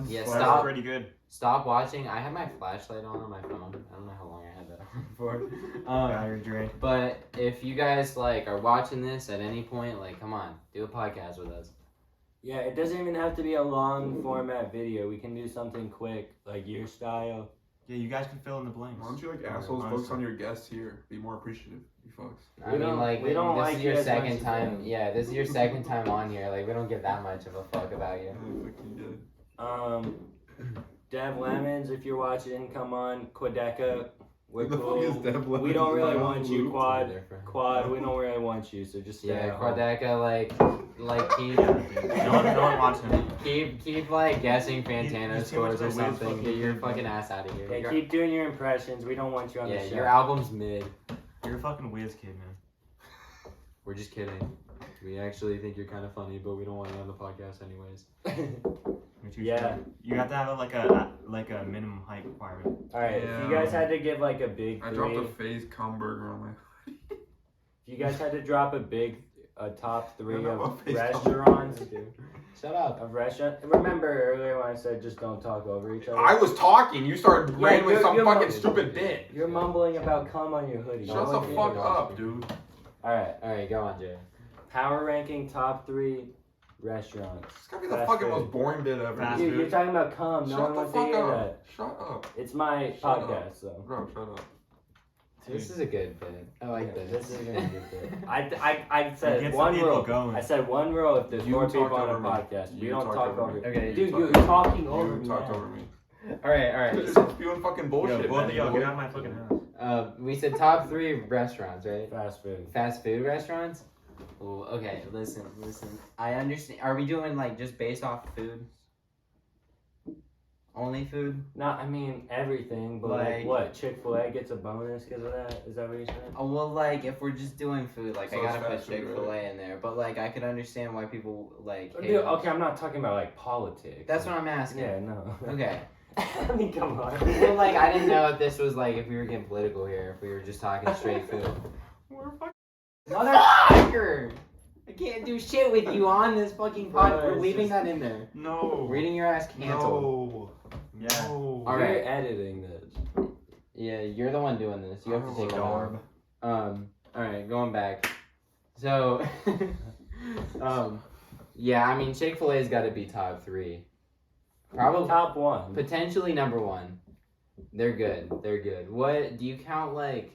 Yeah, That's stop. pretty good. Stop watching. I have my flashlight on my phone. I don't know how long I had that on for. Battery drain. But if you guys like are watching this at any point, like, come on, do a podcast with us. Yeah, it doesn't even have to be a long format video. We can do something quick, like your style. Yeah, you guys can fill in the blanks. Why don't you like assholes focus on your guests here? Be more appreciative, you fucks. I We mean, don't- like, we don't this like is you your as much second as time. them. Yeah, this is your second time on here. Like, we don't give that much of a fuck about you. Yeah, fucking good. Dev Lemons, if you're watching, come on. Quadeca, we're Who the cool. fuck is Dev We Lemons? don't really Is that want on you, loop? Quad, we don't really want you, so just stay Yeah, at home. Quadeca, like keep, No one wants him. keep like guessing Fantano he's too much scores or of a weird something. fucking Get your kid, fucking man. ass out of here. Yeah, Your- keep doing your impressions. We don't want you on yeah, the show. your album's mid. You're a fucking whiz kid, man. We're just kidding. We actually think you're kind of funny, but we don't want you on the podcast anyways. You're too Yeah. short. You got to have like a minimum height requirement. Alright, if you guys had to give like a big I 3, dropped a FaZe cum burger on my. if you guys had to drop a top 3 I know of what face restaurants, Shut up. of restaurant. Remember earlier when I said just don't talk over each other? I was talking. You started Yeah, ranting with you're- some you're fucking mumbling. stupid bit. You're mumbling about cum on your hoodie. Shut No the one fuck cares. up, dude. Alright, Alright, go on, Jay. power ranking top 3 restaurants. It's gotta be the Fast fucking food. most boring bit ever. Fast Dude, food. you're talking about cum. No Shut one the wants to fuck hear up. that. Shut up. It's my Shut up. podcast, so. Bro, shut up. This is a good bit. I like this. This is gonna be good. I It said gets one the people rule. going. I said one rule if there's You more people talked on a over me. podcast. We You don't talked talk over over. me. Okay, Dude, You you're talked- talking over You me. talked now. over me. Alright. You're just spewing fucking bullshit, Yo, both man. of y'all get out of my fucking house. We said top 3 restaurants, right? Fast food. Fast food restaurants. Ooh, okay, listen. I understand. Are we doing like just based off food? Only food? No, I mean everything, but like what? Chick-Fil-A gets a bonus because of that? Is that what you're saying? Oh, well, like if we're just doing food, like So I it's gotta put fast food, Chick-Fil-A right? in there. But like I could understand why people like. hate Dude, on- okay, I'm not talking about like politics. That's what I'm asking. Yeah, no. Okay. I mean, come on. Well, like I didn't know if this was like if we were getting political here, if we were just talking straight food. We're fucking. Motherfucker! I can't do shit with you on this fucking pod. Bro, We're it's leaving just- that in there. No. Reading your ass canceled. No. Yeah. No. All You're right. editing this. Yeah, you're the one doing this. You have to take it Darb. off. All right, going back. So, yeah, I mean Chick-fil-A's got to be top 3. Probably Top 1. potentially number 1. They're good. They're good. What do you count like?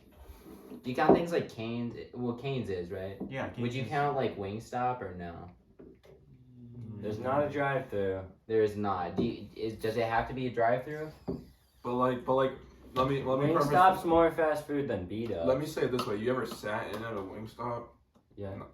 Do you count things like Cane's? Well, Cane's is right. Yeah. Would you count like Wingstop or no? There's not a drive-through. There is not. Does it have to be a drive-through? But like, let me preface Wingstop's this. more fast food than B-Dubs. Let me say it this way: you ever sat in at a Wingstop? Yeah. No.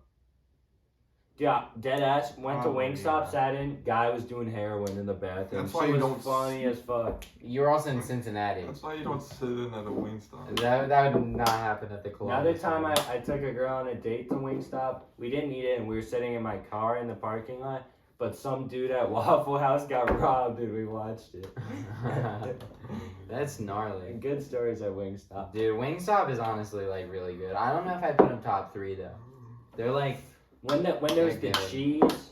Yeah, dead ass went to Oh, Wingstop, yeah. sat in, guy was doing heroin in the bathroom. That's She why you was don't funny as fuck. You're also in Cincinnati. That's why you don't sit in at a Wingstop. That would not happen at the club. Another time I took a girl on a date to Wingstop. We didn't eat it and we were sitting in my car in the parking lot. But some dude at Waffle House got robbed and we watched it. That's gnarly. Good stories at Wingstop. Dude, Wingstop is honestly like really good. I don't know if I put them top 3 though. They're like, When there was the They're good. cheese,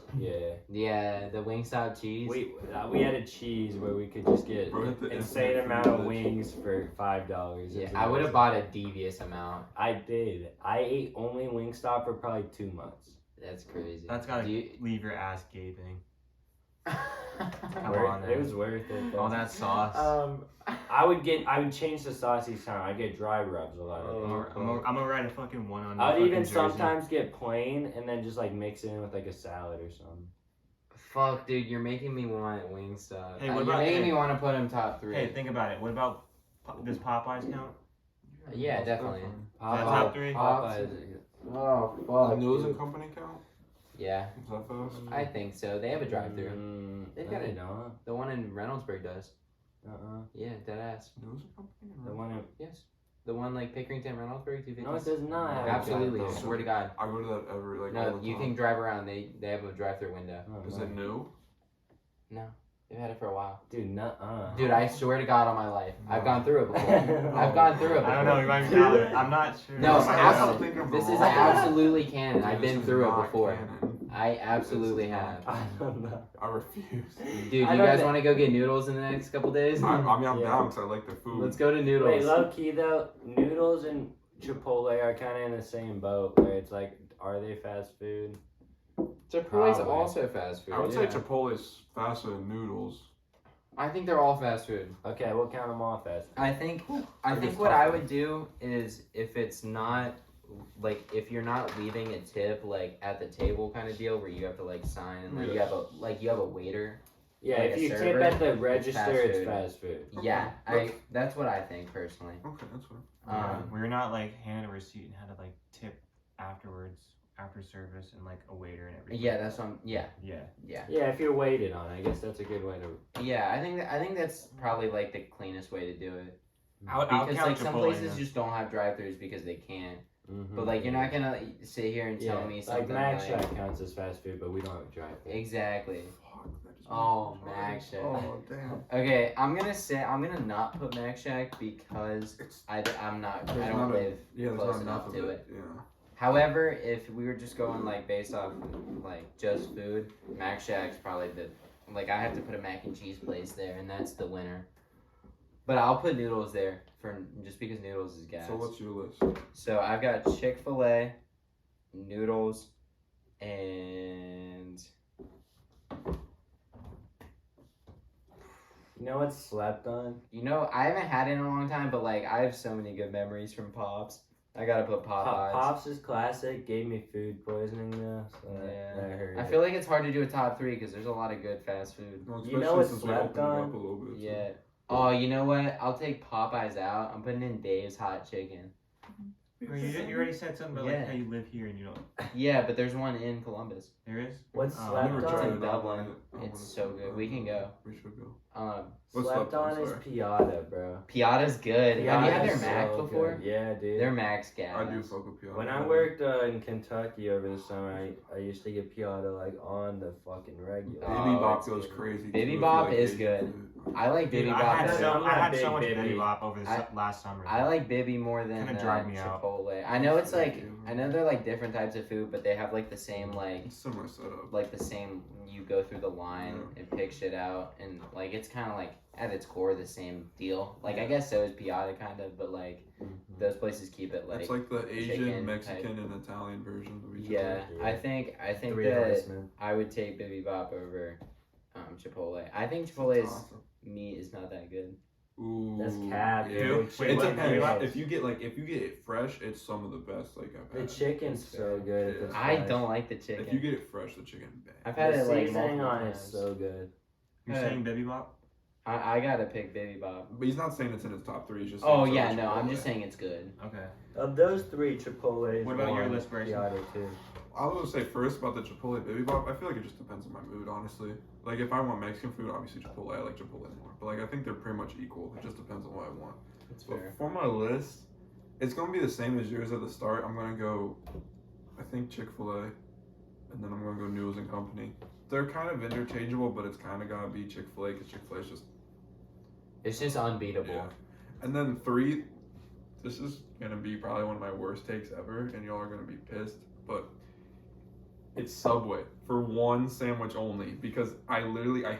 yeah, the Wingstop cheese. we had a cheese where we could just get Bro, hit the insane instant amount of privilege. wings for $5. Yeah, I would have bought a devious amount. I did. I ate only Wingstop for probably 2 months. That's crazy. That's gotta Do you- leave your ass gaping. Come Worth- on, it man. was worth it. All though. that sauce. I would change the sauce each time. I get dry rubs a lot. Oh. I'm gonna write a fucking 1 on. I would your even fucking jersey. sometimes get plain and then just like mix it in with like a salad or something. Fuck, dude, you're making me want Wingstop. Hey, You're what about- making hey. me want to put them top 3. Hey, think about it. What about does Popeyes count? Yeah, definitely. that top 3? Popeyes. Oh, The fuck. Noodles dude. Company count? Yeah, Is that fast? I think so. They have a drive-through. They've got it. it. No. The one in Reynoldsburg does. Yeah, dead ass. Noodles Company? The one in, Yes. The one like Pickerington, Reynoldsburg, 250. no, it does not. Have a Absolutely, I drive-thru. swear to God. I go to that every all No, the you time. can drive around. They have a drive-through window. Oh, Is no. it new? No, they've had it for a while. Dude, nuh-uh. Dude, I swear to God on my life, I've gone through it before. I've gone through it before. I don't know. You might be valid. I'm not sure. No, That's not- absolutely. I'm thinking of the This is wrong- absolutely canon. I've This been is through it not before. canon. I absolutely This is have. I don't know. I refuse. Dude, you I don't guys thi- want to go get noodles in the next couple days? I'm Yeah. down because I like the food. Let's go to noodles. Wait, low key though, Noodles and Chipotle are kind of in the same boat where it's like, are they fast food? Chipotle's Probably. also fast food. I would say yeah. Chipotle's faster than Noodles. I think they're all fast food. Okay, we'll count them all fast. I think it's what I tougher. would do is if it's not like if you're not leaving a tip like at the table kind of deal where you have to like sign and then you have a waiter. Yeah, Like if a you tip server, at the it's register, fast it's food. fast food. Yeah, Okay. that's what I think personally. Okay, that's fine. We're not like handed a receipt and had to like tip afterwards, after service, and like a waiter and everything. Yeah, that's what Yeah. Yeah, if you're waited on, I guess that's a good way to. Yeah, I think that's probably like the cleanest way to do it. I'll Because count like some Chipotle, places yeah. just don't have drive-throughs because they can't. Mhm. But like you're not gonna sit here and tell me like something Mac Shack counts as fast food, but we don't have a drive-thru. Exactly. Fuck, that just Oh, makes me Mac tired. Shack. Oh, damn. Okay, I'm gonna not put Mac Shack because It's, I don't there's live there's close not enough of to it. Yeah. However, if we were just going like based off like just food, Mac Shack's probably the like I have to put a mac and cheese place there, and that's the winner. But I'll put noodles there for just because noodles is gas. So what's your list? So I've got Chick-fil-A, noodles, and You know what's slept on? you know I haven't had it in a long time, but like I have so many good memories from Pops. I gotta put Popeyes. Pops is classic. Gave me food poisoning though. So Yeah. that hurt. I feel like it's hard to do a top 3 because there's a lot of good fast food. Well, You know especially what's since we slept opened it on? up a little bit, so- Yeah. Oh, you know what? I'll take Popeyes out. I'm putting in Dave's hot chicken. Wait, you already said something about Yeah. like how you live here and you don't. Yeah, but there's one in Columbus. There is. What's Oh, slept never on? tried It's it. in Dublin. It's so good. We can go. We should go. Slept What's slept on, on is sorry? Piata, bro. Piata's good. Have you had their Piata's mac so before? good. Yeah, dude. Their mac's gas. I do fuck with Piata. When I worked in Kentucky over the summer, I used to get Piata like on the fucking regular. Baby Oh, Bop it's goes good. crazy. Baby too, if you Bop like is Asian good. food. I like Baby Dude, Bop. I had better. so I'm I had not so much big Baby Bibby. Bop over the last summer. I like Bibby more than Kinda dried me out. Chipotle. I know it's like I know they're like different types of food, but they have like the same like It's similar setup. like the same. You go through the line and pick shit out, and like it's kind of like at its core the same deal. Like I guess so is Piata kind of, but like those places keep it like It's like the Asian, chicken Mexican, type. and Italian versions of each yeah. other. I think Three that horsemen. I would take Bibby Bop over Chipotle. I think Chipotle's Awesome. meat is not that good. Ooh, That's cap, yeah. dude. Wait, It what? depends. What? If you get it fresh, it's some of the best like I've The had. chicken's so good. If it's I fresh. don't like the chicken. If you get it fresh, the chicken bang. I've had The it like seasoning multiple on times. it's so good. You're Hey. saying Baby Bop? I gotta pick Baby Bop. But he's not saying it's in his top three. He's just Oh saying yeah, it's no, I'm Chipotle. just saying it's good. Okay. Of those three, Chipotle is What about your one, list, Bryson? Piata two. I was gonna say first about the Chipotle Baby Bop. I feel like it just depends on my mood, honestly. Like if I want Mexican food, obviously Chipotle. I like Chipotle more. But like I think they're pretty much equal. It just depends on what I want. That's But fair. for my list, it's gonna be the same as yours at the start. I'm gonna go, I think Chick-Fil-A, and then I'm gonna go Noodles and Company. They're kind of interchangeable, but it's kind of gotta be Chick-Fil-A because Chick-Fil-A is just It's just unbeatable. yeah. And then three, this is gonna be probably one of my worst takes ever, and y'all are gonna be pissed, but it's Subway for one sandwich only because I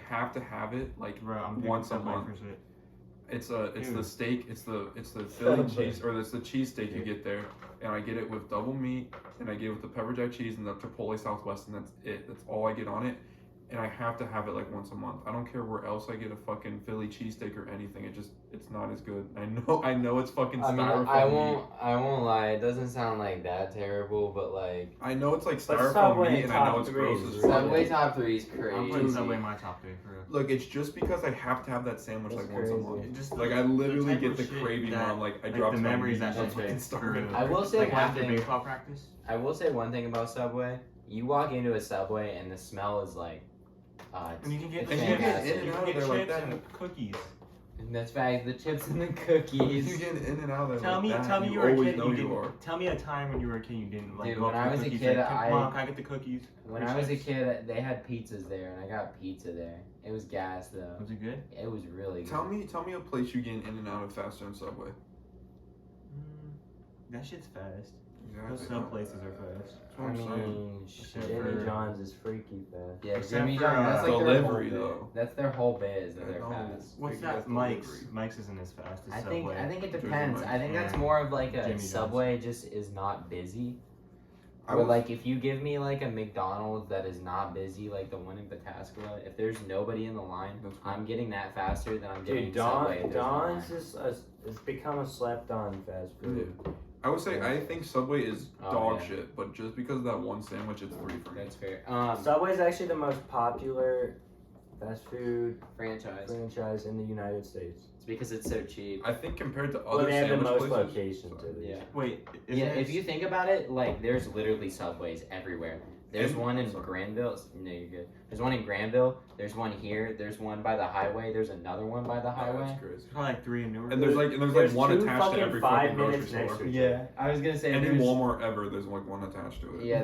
have to have it like Bro, I'm picking once a Subway month. for shit. It's the Dude. steak. It's the Philly Subway. cheese or it's the cheese steak you get there, and I get it with double meat, and I get it with the pepper jack cheese and the Chipotle Southwest, and that's it. That's all I get on it, and I have to have it like once a month. I don't care where else I get a fucking Philly cheesesteak or anything. It's not as good. I know it's fucking I mean, styrofoam meat. I won't lie. It doesn't sound like that terrible, but like I know it's like But styrofoam Subway meat, and I know top it's three gross is as really fuck. Subway top 3 is I'm crazy. putting Subway in my top 3 for real. Look, it's just because I have to have that sandwich That's like once a crazy. month. Just Like I literally type get of the shit craving that- where I'm like I like dropped the memories that That's shit fair. takes for I will say like one after thing. baseball practice. I will say one thing about Subway. You walk into a Subway and the smell is like, And you can get it's And you get fantastic. in and you out can of get there like chips that. and cookies. And that's fact. The chips and the You cookies. get in and out of there Tell like me, that, tell me you you were a always kid. know You you didn't. are. Tell me a time when you were a kid you didn't like. Dude, go when up I to was a cookies, kid, like, I- Mom, can I get the cookies? When or I was a chips?" kid, they had pizzas there, and I got pizza there. It was gas though. Was it good? It was really good. Tell me a place you get in and out of faster than Subway. That shit's fast. Exactly. Those sub places are fast. That's what I'm saying. shit. Jimmy John's is freaky fast. Yeah, Except Jimmy for, John. That's like delivery, their whole though. biz. That's their whole biz. That I they're know. fast. What's Big that? ass Mike's. delivery. Mike's isn't as fast as I Subway. think it Jersey depends. Mike's. I think that's Yeah. more of like a Jimmy John's. Subway just is not busy. I But was- like if you give me like a McDonald's that is not busy, like the one in Pataskala, if there's nobody in the line, That's cool. I'm getting that faster than I'm getting Dude, Subway. if there's no Don's line. it's become a slept-on fast food. I would say I think Subway is Oh, dog yeah. shit, but just because of that one sandwich, it's 3 for me. That's fair. Subway's actually the most popular fast food Franchise. franchise in the United States. It's because it's so cheap. I think compared to Well, other they have the sandwich most places, locations at least. Yeah. Wait. Yeah, if you think about it, like there's literally Subways everywhere. There's And- one in sorry. Granville. No, you're good. There's one in Granville. There's one here. There's one by the highway. There's another one by the Yeah, highway. that's crazy. probably like 3 in Newark. And there's like There's one two attached to fucking every 5 fucking grocery minutes next store. to each Yeah, I was gonna say Any there's, Walmart ever, there's like one attached to it. Yeah,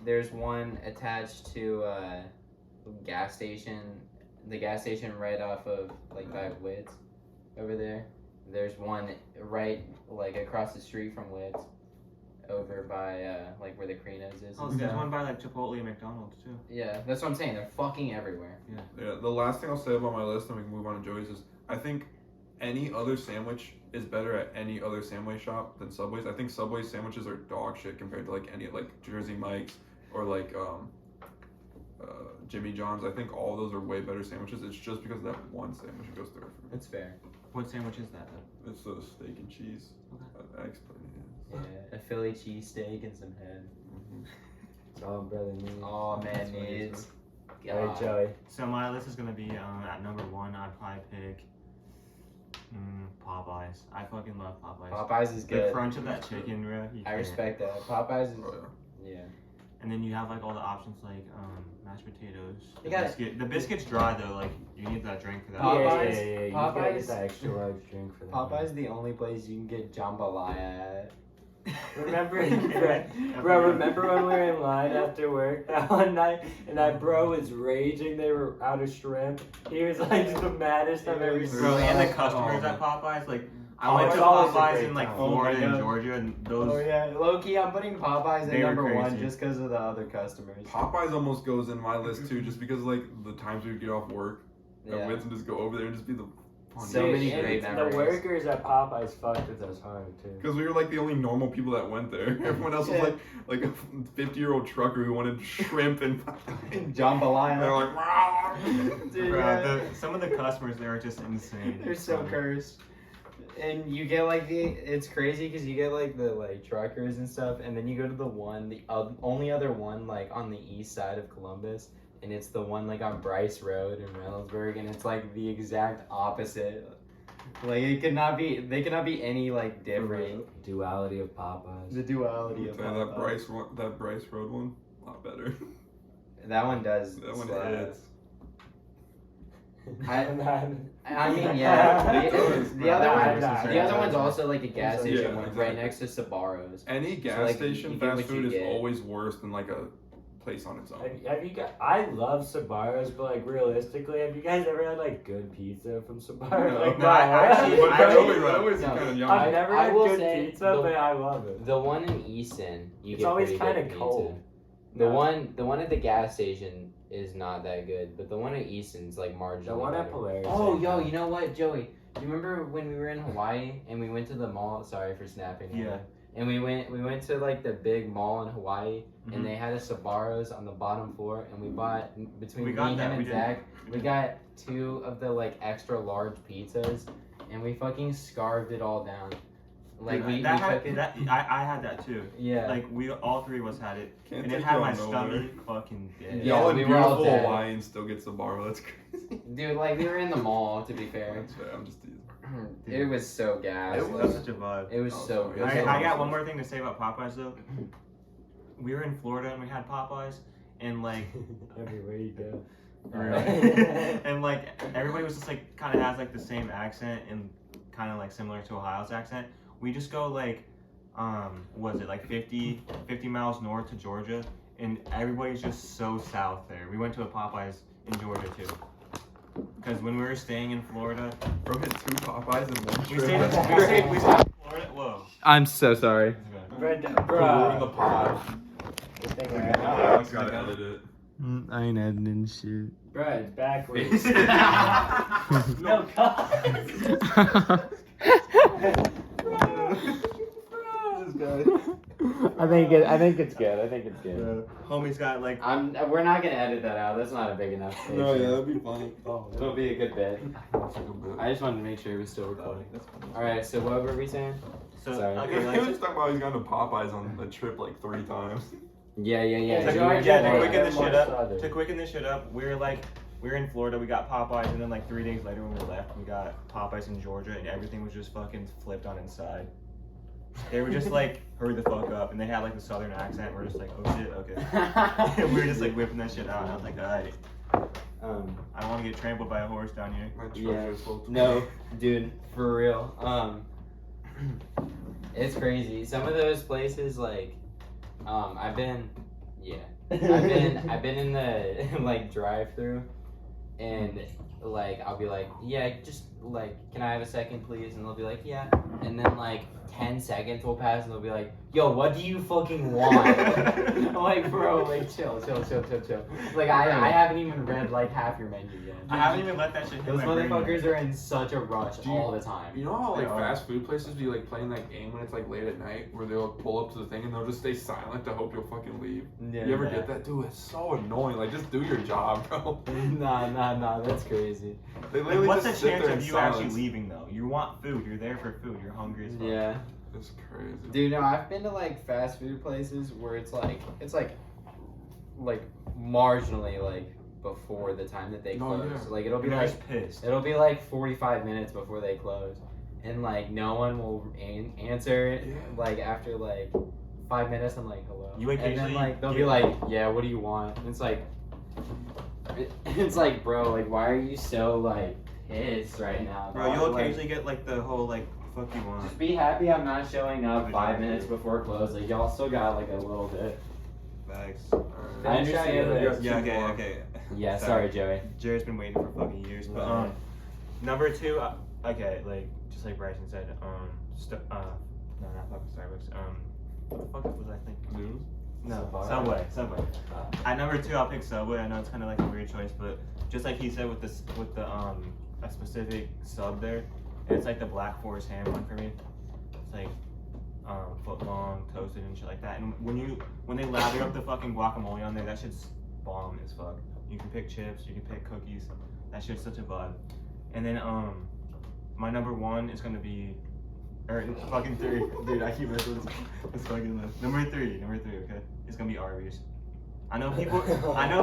there's one attached to gas station. The gas station right off of like by Wids, over there. There's one right like across the street from Wids, over by like where the Crinos is. Oh, and there's stuff. one by like Chipotle and McDonald's too. Yeah, that's what I'm saying. They're fucking everywhere. Yeah, the last thing I'll say about my list, and we can move on to Joey's, is I think any other sandwich is better at any other sandwich shop than Subway's. I think Subway's sandwiches are dog shit compared to like any like Jersey Mike's or like Jimmy John's. I think all those are way better sandwiches. It's just because of that one sandwich that goes through it for me. That's fair. What sandwich is that though? It's a steak and cheese. I explained it. Yeah, a Philly cheesesteak and some head. It's all brother needs. Oh man, That's what it is, needs. Alright, Joey. So my list is gonna be at number 1. I'd probably pick. Popeyes. I fucking love Popeyes. Popeyes is The good. crunch of that chicken, bro. You I can't. respect that. Popeyes is, Oh, yeah. And then you have like all the options like mashed potatoes. You got- biscuit. The biscuit's dry though. Like you need that drink for that. Popeyes- Yeah. You gotta Popeyes- get that extra large drink for that. Popeyes the only place you can get jambalaya at. Remember, Okay. bro, remember when we were in line after work that one night and that bro was raging they were out of shrimp? He was like the maddest I've ever seen. Bro, and the customers at Popeyes, like I went to Popeyes always a Popeyes great in like time. Florida Oh my and God. Georgia, and those. Oh yeah, low key, I'm putting Popeyes They in were number one crazy. just because of the other customers. Popeyes almost goes in my list too, just because like the times we would get off work and Yeah. we'd just go over there and just be the So many And great the memories. workers at Popeyes fucked with us hard too. because we were like the only normal people that went there. Everyone else was like a 50-year-old trucker who wanted shrimp and they're Jambalaya. like, "Rah." Dude, Bro, yeah. some of the customers there are just insane. They're so cursed. And you get like it's crazy because you get like the like truckers and stuff, and then you go to the only other one like on the east side of Columbus, and it's the one like on Bryce Road in Reynoldsburg, and it's like the exact opposite. Like they cannot be any like different. Duality of Popeyes. The duality of that Popeyes. that Bryce Road one, a lot better. That one does. That one slap. hits. I mean, yeah. The other one, Nah, the other one's also like a gas Yeah, station one, right exactly. next to Sbarro's. Any gas like, station you get fast what you food is get. always worse than like a place on its own. Have you guys? I love Sbarro's, but like realistically, have you guys ever had like good pizza from Sbarro's? No. Like, No, I actually- But I they're actually- always no. kind of young. I've never I had will good say pizza, the- but I love it. The one in Easton, you It's get always pretty kind good of pizza. cold. The No. one at the gas station is not that good, but the one at Easton's like marginally. The one at better. Polaris. Oh, ain't yo, bad. you know what, Joey? Do you remember when we were in Hawaii and we went to the mall? Sorry for snapping. at Yeah. you. And we went to like the big mall in Hawaii, Mhm. and they had a Sbarro's on the bottom floor, and we bought between We me, got him, that, and we did. Zach, we got 2 of the like extra large pizzas, and we fucking scarfed it all down. Like Dude, we that took had, it. that I had that too. Yeah. Like we all three of us had it, Can't and it take had y'all my nowhere. stomach fucking dead. Yeah, Y'all in we were all beautiful dead. Hawaii and still get Sbarro. That's crazy. Dude, like we were in the mall. To be fair, That's fair. I'm just teasing. it was so gas. It That was such a vibe. It was Oh, so sorry. good. It's I got one more thing to say about Popeyes though. We were in Florida and we had Popeyes, and like Everywhere you go. and like everybody was just like kind of has like the same accent and kind of like similar to Ohio's accent. We just go like what was it like 50 miles north to Georgia, and everybody's just so south there. We went to a Popeyes in Georgia too, because when we were staying in Florida, Bro hit 2 Popeyes in one we trip. stayed in That's Florida. Whoa. I'm so sorry. Bro, We're in the pod. Alex gotta edit it. I ain't editing shit. Bro, it's backwards. No, I think it's good. I think it's good. Homie's got like We're not gonna edit that out. That's not a big enough space. that'd be funny. It'll be a good bit. That's a good bit. I just wanted to make sure it was still recording. That's funny. All right. So what were we saying? so Sorry. okay, He like, was just talking about he's gone to Popeyes on a trip like 3 times. Yeah. Yeah, to, you were yeah, just to like quicken this more shit up. southern. To quicken this shit up, we were in Florida. We got Popeyes, and then like 3 days later when we left, we got Popeyes in Georgia, and everything was just fucking flipped on its side. They were just like, hurry the fuck up, and they had like the southern accent. We're just like, oh shit, okay. And we were just like whipping that shit out, and I was like, alright, I don't want to get trampled by a horse down here. My Yeah. treasure is full. No, dude, for real. It's crazy. Some of those places, like, I've been in the like drive-through, and like I'll be like, yeah, just like, can I have a second, please? And they'll be like, yeah. And then like 10 seconds will pass, and they'll be like, yo, what do you fucking want? I'm like, bro, like, chill. Like, I haven't even read like half your menu yet. I haven't even let that shit hit Those my brain motherfuckers yet. are in such a rush Do you- all the time. You know how like They are. fast food places be like playing that game when it's like late at night where they'll pull up to the thing and they'll just stay silent to hope you'll fucking leave. Yeah. You ever get that? Dude, it's so annoying. Like just do your job, bro. Nah, that's crazy. They Like, literally what's the just sit chance there in of you silence. actually leaving though? You want food. You're there for food. You're hungry as fuck. Yeah. It's crazy. Dude, no, I've been to like fast food places where it's like marginally like before the time that they No, close. yeah. So, like it'll be And I was like pissed. it'll be like 45 minutes before they close, and like no one will answer. Yeah. Like after like 5 minutes, I'm like hello. You and then occasionally like they'll get- be like, yeah, what do you want? And it's like, it's like, bro, like why are you so like pissed right now? Bro, dog? you'll Like, occasionally get like the whole like fuck you want. just be happy I'm not showing up 5 minutes before close. Like y'all still got like a little bit. Bags. I understand You that. got Yeah, two okay, more. okay. Yeah, sorry, Joey. Jared's been waiting for fucking years, but Right. number 2, okay, like just like Bryson said, no, not fucking Starbucks. What the fuck was I thinking? Noodles? No, Subway. Subway. At number 2, I'll pick Subway. I know it's kind of like a weird choice, but just like he said with this, with the a specific sub there, it's like the Black Forest ham one for me. It's like foot long, toasted and shit like that. And when they lather up the fucking guacamole on there, that shit's bomb as fuck. You can pick chips, you can pick cookies. That shit's such a vibe. And then my number 1 is gonna be, or fucking 3, dude. I keep messing with this fucking list. Number 3, okay. It's gonna be Arby's. I know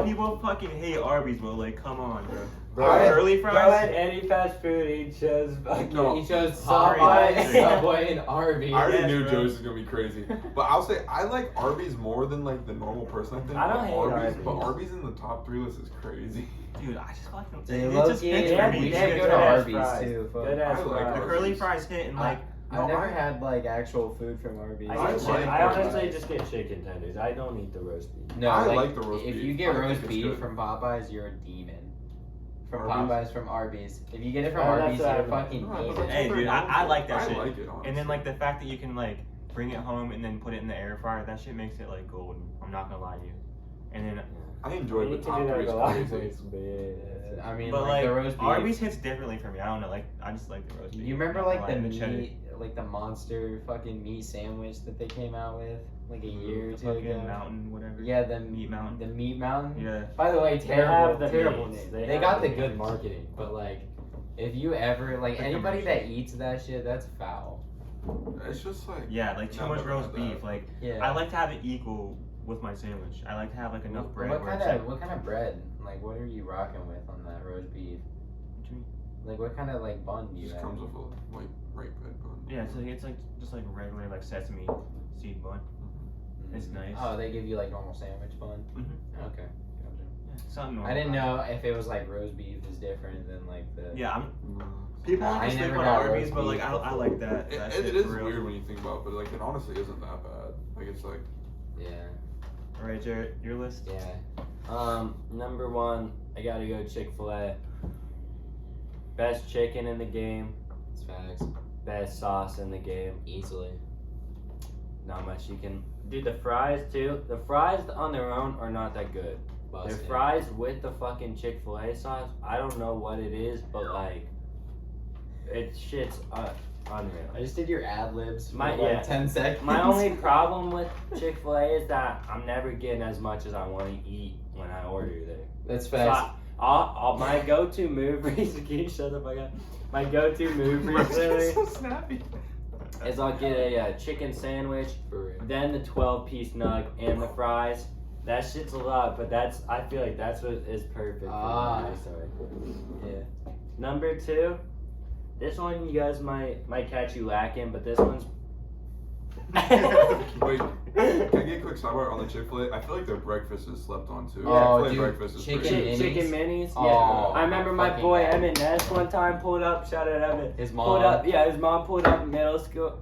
people fucking hate Arby's, but like, come on, bro. Curly Bro, fries. at any fast food, he chose fucking. No. He chose Sorry, Popeyes, guys. Subway, and Arby's. I already Yes, knew bro. Joe's was gonna be crazy, but I'll say I like Arby's more than like the normal person. I think. I don't Like, hate but Arby's. Arby's in the top 3 list is crazy. Dude, I just fucking. They It low just key, fits yeah, for we me. they should have go to good-ass Arby's fries. too. fuck. Good ass I like The fries. Arby's. curly fries hit and like. I've never had like actual food from Arby's. I, I get like chick- I honestly Popeyes. just get chicken tenders. I don't eat the roast beef. No, I like, like the roast if beef. you get I think roast it's beef good. from Popeyes, you're a demon. From Arby's? Popeyes, from Arby's. If you get it from Oh, that's Arby's, what I you're a meant. fucking No, but demon. Hey, dude, I like that I shit. like it, honestly. And then like the fact that you can like bring it home and then put it in the air fryer, that shit makes it like golden. I'm not gonna lie to you. And then, I enjoy You the can top do that 3 with is a lot of crazy. places, but yeah. I mean, but like, like the roast beef. Arby's hits differently for me. I don't know, like I just like the roast beef. You remember I'm not like gonna the lie, cheddar. meat, like the monster fucking meat sandwich that they came out with like a year or The two fucking ago? mountain, whatever. Yeah, the Meat Mountain. The meat mountain. Yeah. By the way, They terrible, have the terrible meats. name. They They have got the the good meats. marketing, but like, if you ever like The anybody commercial. that eats that shit, that's foul. It's just like Yeah, like too Not much bad, roast not bad. beef. Like Yeah. I like to have it equal with my sandwich. I like to have like enough bread. where it's like, What kind of bread? Like, what are you rocking with on that roast beef? what you mean? Like, what kind of like bun do it you just have? comes with a like right bread bun. Yeah, it's like just like regular like sesame seed bun. It's nice. Oh, they give you like normal sandwich bun. Mhm. Okay. Gotcha. Yeah, something normal. I didn't know if it was like roast beef is different than like the. Yeah, No. people I like to sleep never on got Arby's, roast but like beef I before. like that. It, that it shit is for real. weird when you think about it, but like it honestly isn't that bad. Like it's like Yeah. All right, Jarrett, your list. Yeah. Number 1, I gotta go Chick-Fil-A. Best chicken in the game, It's facts. best sauce in the game. Easily. Not much you can. Dude, the fries too. The fries on their own are not that good. Their Busted. fries with the fucking Chick-fil-A sauce, I don't know what it is, but like, it shit's unreal. I just did your ad libs for My- like yeah. 10 seconds. My only problem with Chick-fil-A is that I'm never getting as much as I want to eat when I order there. That's So facts. my go-to move, can you shut the fuck up? My go-to move recently so snappy. is I'll get a chicken sandwich, For real. then the 12-piece nug and the fries. That shit's a lot, but I feel like that's what is perfect Ah. for me. Sorry. Yeah. Number 2, this one you guys might catch you lacking, but this one's. Wait, can I get a quick sidebar on the Chick-fil-A? I feel like their breakfast is slept on too. Oh, Chick-fil-A dude, breakfast is chicken pretty minis? Chicken minis. Oh, Yeah. I remember my fucking boy God. Emmett Ness one time pulled up. Shout out Emmett. His Pulled mom. up. Yeah, his mom pulled up in middle school.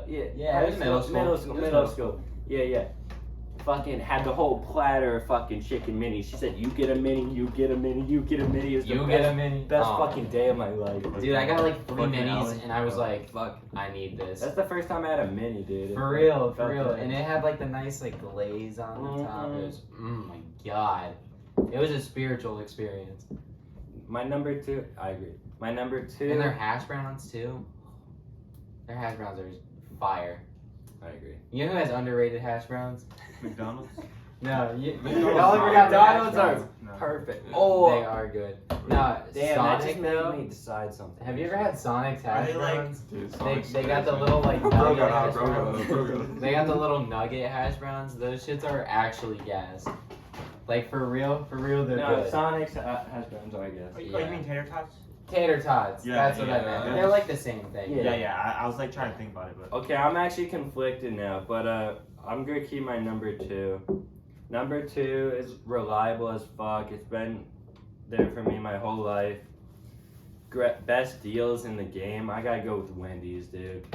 Yeah, it was middle school. Middle It school. was Middle middle school. Yeah. Fucking had the whole platter of fucking chicken minis. She said, "You get a mini. You get a mini. You get a mini." It's the You best, get a mini. best Oh. fucking day of my life. Dude, I got like 3 Fucking minis Alex. and I was like, fuck, I need this. That's the first time I had a mini, dude. For real, for Felt real. good. And it had like the nice like glaze on the top. It was, my god. It was a spiritual experience. My number 2. I agree. My number 2. And their hash browns too. Their hash browns are fire. I agree. You know who has underrated hash browns? McDonald's. No, McDonald's y'all ever not got good. hash McDonald's are browns? No. perfect. They Oh, are good. No, damn! That just Sonic made though. me decide something. Have you ever had Sonic's Are hash they, like- browns? Dude, They Sonic's got the crazy. little like Bro nugget got hash out, bro got browns. out, bro got out. They got the little nugget hash browns. Those shits are actually gas. Like for real, they're No, good. Sonic's has browns, I guess. Oh, Yeah. you mean tater tots? Tater tots. Yeah, That's what I yeah. meant. They're like the same thing. Yeah. I was like trying to think about it, but Okay, I'm actually conflicted now, but I'm gonna keep my number 2. Number 2 is reliable as fuck. It's been there for me my whole life. Best deals in the game. I gotta go with Wendy's, dude.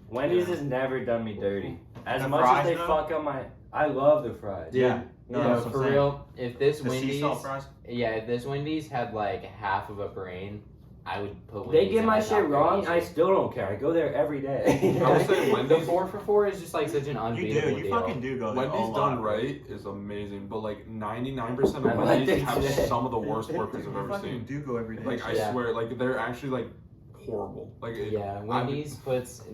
Wendy's has never done me dirty. As The much fries, as they though? fuck up my, I love the fries. Dude, Yeah. no, that's what for I'm saying. real. If this the sea Wendy's, salt fries. yeah, if this Wendy's had like half of a brain, I would put. They Wendy's get in my my shit top wrong. three I easily. still don't care. I go there every day. I would say The Wendy's. 4 for 4 is just like such an You unbeatable do. You deal. fucking do go there. Wendy's a done lot. right is amazing, but like 99% of I went Wendy's there have today. some of the worst workers I've You ever fucking seen. do go every day. Like I Yeah. swear, like they're actually like horrible. Like Yeah, Wendy's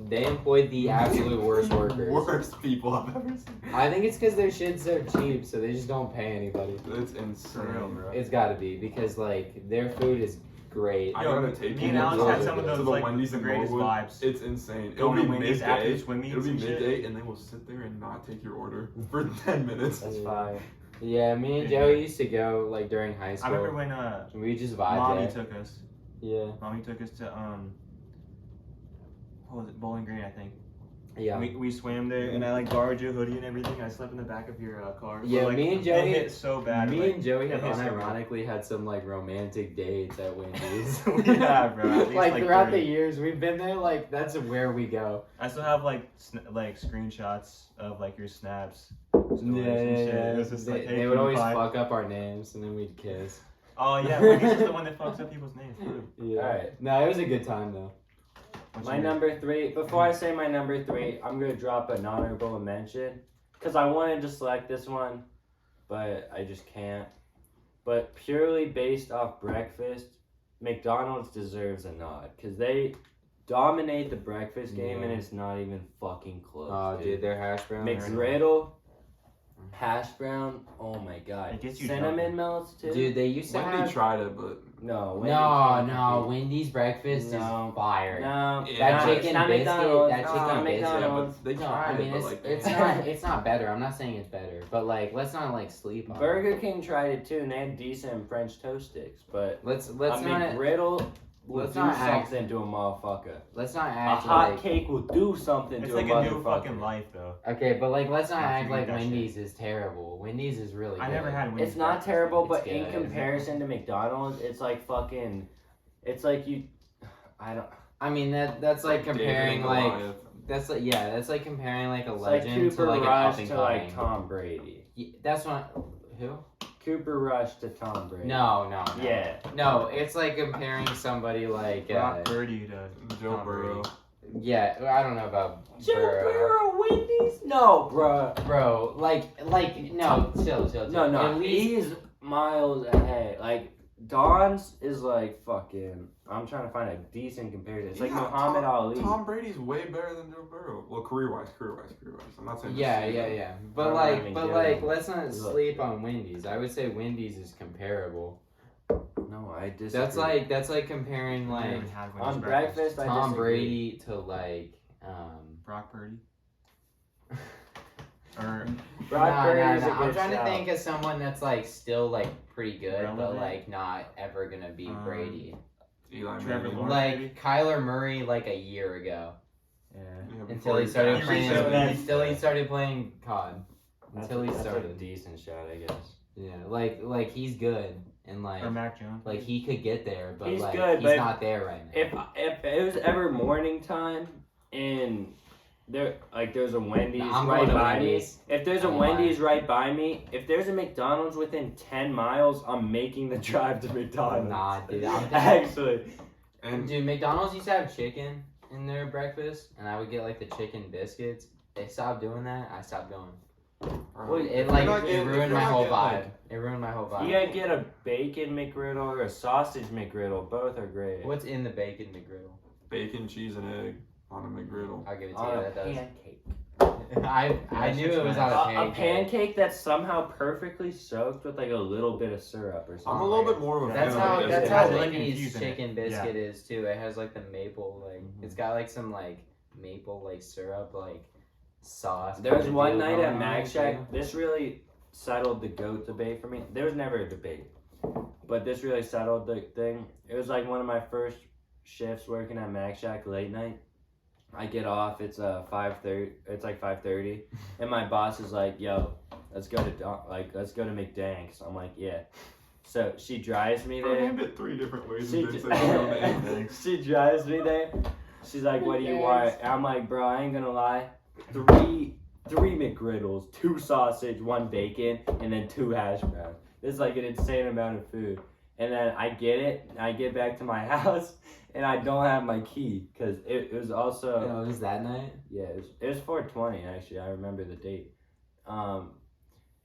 they employed the absolute worst workers. Worst people I've ever seen. I think it's because their shit's so cheap, so they just don't pay anybody. It's insane. For real, bro. It's got to be because like their food is great. I Yo, gotta take me you and Alex to had some of to those the like Wendy's the in greatest Norwood. vibes. It's insane. It'll Going be to Wendy's after midday. the swim meets It'll be and shit. midday, and they will sit there and not take your order for 10 minutes. That's fire. Yeah, me and Yeah. Joey used to go like during high I school. remember when We just vibed mommy there. took us. Yeah, Mommy took us to what was it, Bowling Green, I think. yeah. We swam there, and I like borrowed your hoodie and everything. I slept in the back of your car. But, Yeah, like, me and it Joey- hit so bad. Me like, and Joey have it hit so bad. unironically had some like romantic dates at Wendy's. Yeah, bro, at least, like like, throughout 30. the years we've been there, like that's where we go. I still have like like screenshots of like your snaps. stories and shit. It was just They, like, hey, they would always PewDiePie. fuck up our names and then we'd kiss. Oh yeah, Wendy's is the one that fucks up people's names too. Yeah. Alright. No, it was a good time though. What's My your- number 3. Before I say my number 3, I'm gonna drop an honorable mention because I wanted to select this one, but I just can't. But purely based off breakfast, McDonald's deserves a nod because they dominate the breakfast game and Yeah. it's not even fucking close. Oh, dude, their hash browns. McGriddle, hash brown. Oh my god, It gets you cinnamon drunk. melts too. Dude, they used to Wendy have. tried it, but no, No, Wendy's breakfast No. is fire. No, Yeah. That not- chicken it's not biscuit, McDonald's. that It's chicken not biscuit. yeah, McDonald's. but they No, tried I mean it, but like it's not better. I'm not saying it's better, but like let's not like sleep on it. Burger King tried it too, and they had decent French toast sticks. But Let's a not McGriddle will let's do not act- something to a motherfucker. let's not A act hot like cake will do something It's to like a a motherfucker. new fucking life though. okay, but like let's not If act you like eat that Wendy's is terrible. Wendy's is really. I good. never had Wendy's It's not breakfast. terrible, It's but in good. comparison to McDonald's, it's like fucking. It's like you. I don't. I mean that's like comparing David and like Goliath. that's like comparing like a It's like legend Cooper to like an Rush up and to like coming. Tom Brady. That's what who? Cooper Rush to Tom Brady. No. Yeah. No, it's like comparing somebody like Brock Purdy to Joe Tom Burrow. Brady. yeah, I don't know about Joe Burrow, Wendy's? No, bruh. Bro, like no, chill. No, At least he's miles ahead. Like Don's is like fucking. I'm trying to find a decent comparison. It's like Yeah, Muhammad Ali. Tom Brady's way better than Joe Burrow. Well, career-wise. I'm not saying. this yeah. season. But I'm not like, even but giving like, him- let's not Look. sleep on Wendy's. I would say Wendy's is comparable. No, I disagree. That's like comparing I never like even had Wendy's on breakfast. I Tom disagree. Brady to like Brock Purdy. Or Brock Purdy's a I'm good trying shout. to think of someone that's like still like pretty good, but Relevant? like not ever gonna be Brady. Eli Trevor Manning. Lawrence. Like Kyler Murray, like a year ago, Yeah. Yeah, until before he started He playing. reached that- Until he started playing COD. That's Until he that's a started. decent shot, I guess. Yeah, like he's good and like or Mac Jones. like he could get there, but He's like good, he's but not there right now. If it was ever morning time and there's a Wendy's Nah, I'm right going to by Wendy's. me. If there's a I'm Wendy's right by me, if there's a McDonald's within 10 miles, I'm making the drive to McDonald's. Nah, dude, I'm Actually. And Dude, McDonald's used to have chicken in their breakfast, and I would get like the chicken biscuits. They stopped doing that. I stopped going. It like it ruined my whole vibe. It ruined my whole vibe. You gotta get a bacon McGriddle or a sausage McGriddle. Both are great. What's in the bacon McGriddle? bacon, cheese, and egg on a McGriddle. I'll give it to On you. a That does. pancake. I knew it was on a A pancake. pancake that's somehow perfectly soaked with like a little bit of syrup or something. I'm a little bit more of a That's fan how of that's biscuits. how It has, like, Wendy's infused in it. chicken biscuit is too. It has like the maple like it's got like some like maple like syrup like sauce. There was kind of one deal night going at on, Mag too. Shack. This really settled the GOAT debate for me. There was never a debate, but this really settled the thing. It was like one of my first shifts working at Mac Shack late night. I get off. It's 5:30. It's like 5:30, and my boss is like, "Yo, let's go to McDanks." I'm like, "Yeah." So she drives me I there. named it 3 different ways. She, And things like that. she drives me there. She's like, "What do you want?" And I'm like, "Bro, I ain't gonna lie. Three McGriddles, 2 sausage, 1 bacon, and then 2 hash browns. It's like an insane amount of food." And then I get it. I get back to my house, and I don't have my key because it was also. It was that night? Yeah, it was 4/20 actually. I remember the date.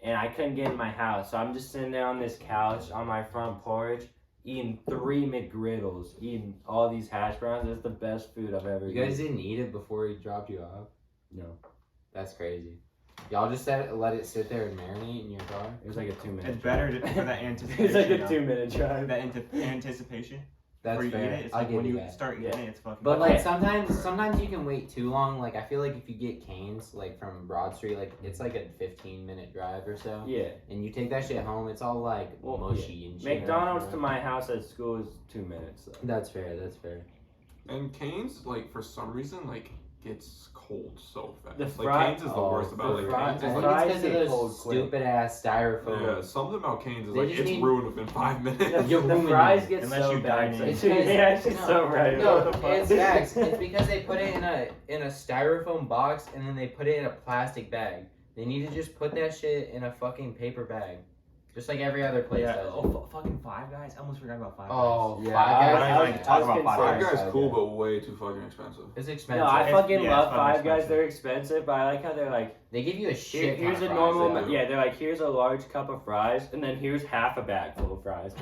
And I couldn't get in my house, so I'm just sitting there on this couch on my front porch, eating 3 McGriddles, eating all these hash browns. It's the best food I've ever You guys eaten. didn't eat it before he dropped you off? No, That's crazy. Y'all just let it sit there and marinate in your car? it was like a 2-minute. It's better for that It anticipation. was like a though. 2-minute drive. That anticipation. That's Before you fair. eat it, it's I'll like give when you you that. start eating Yeah. it, it's fucking. But Okay. like sometimes you can wait too long. Like I feel like if you get Cane's like from Broad Street, like it's like a 15-minute drive or so. Yeah, And you take that shit home, it's all like Well, mushy and shit. McDonald's to my house at school is 2 minutes. So. That's fair. And Cane's, like, for some reason, like, gets cold so fast. The Like, fry- Cane's is the Oh, worst about the it. Like, fry- Cane's I is think like, it's fries because of get those cold quick. stupid ass styrofoam. yeah, something about Cane's is They like, just it's need- ruined within 5 minutes. You're The ruining fries it. get Unless so you bad. dine in. It's because- Yeah, she's no, so right. No, What the fuck? it's facts. It's because they put it in a styrofoam box and then they put it in a plastic bag. They need to just put that shit in a fucking paper bag, just like every other place Yeah. does. Oh, fucking Five Guys. I almost forgot about Five Guys. Oh, Yeah, Five I Guys. was- I don't even talk about Five Five Guys. Guys cool, but way too fucking expensive. It's expensive. No, I It's- fucking yeah, love it's fucking Five Guys. expensive. They're expensive, but I like how they're like, They give you a shit. here's ton a of normal, fries, do. yeah, they're like, here's a large cup of fries, and then here's half a bag full of fries.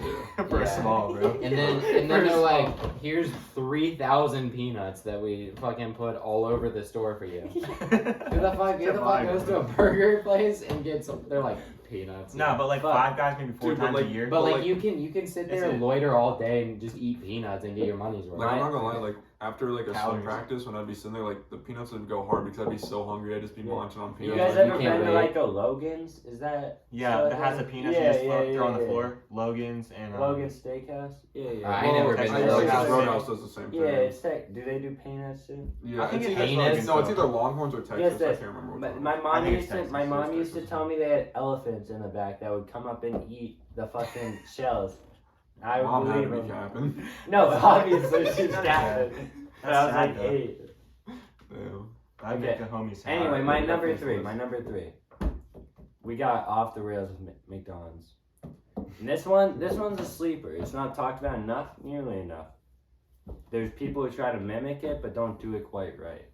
For Yeah. small, bro. And then they're like, here's 3,000 peanuts that we fucking put all over the store for you. Who the fuck goes to a burger place and gets? They're like peanuts. No, but like Fuck. Five Guys maybe 4 Dude, but times like- a year. But like like- you can sit there That's and it. loiter all day and just eat peanuts and get your money's worth. Like, I'm not gonna lie, like, after, like, a swim Calories. practice, when I'd be sitting there, like, the peanuts would go hard because I'd be so hungry, I'd just be Yeah. munching on You peanuts. guys you ever can't been to wait. like a Logan's? Is that Yeah, so- that has the peanuts Yeah, you just yeah, throw on the yeah. floor. Logan's and Logan's Steakhouse? Yeah, yeah. I ain't never Well, been I to feel like Steakhouse. this Roadhouse does the same thing. Yeah, it's tech. Do they do peanuts too? Yeah, I think it's it either, has Peanuts. no, it's either Longhorns or Texas. Yes, I yes. can't remember which My, one. my I mom think used it's to. Texas. My mom It's used to Texas. tell me they had elephants in the back that would come up and eat the fucking shells. I would Mom had to believe be them. capping. No, obviously she's capping. But I was sad, like though. 8. Damn. I make the homies. happy. Anyway, my number Definitely 3. was. My number 3. We got off the rails with McDonald's. And this one's a sleeper. It's not talked about enough, nearly enough. There's people who try to mimic it but don't do it quite right.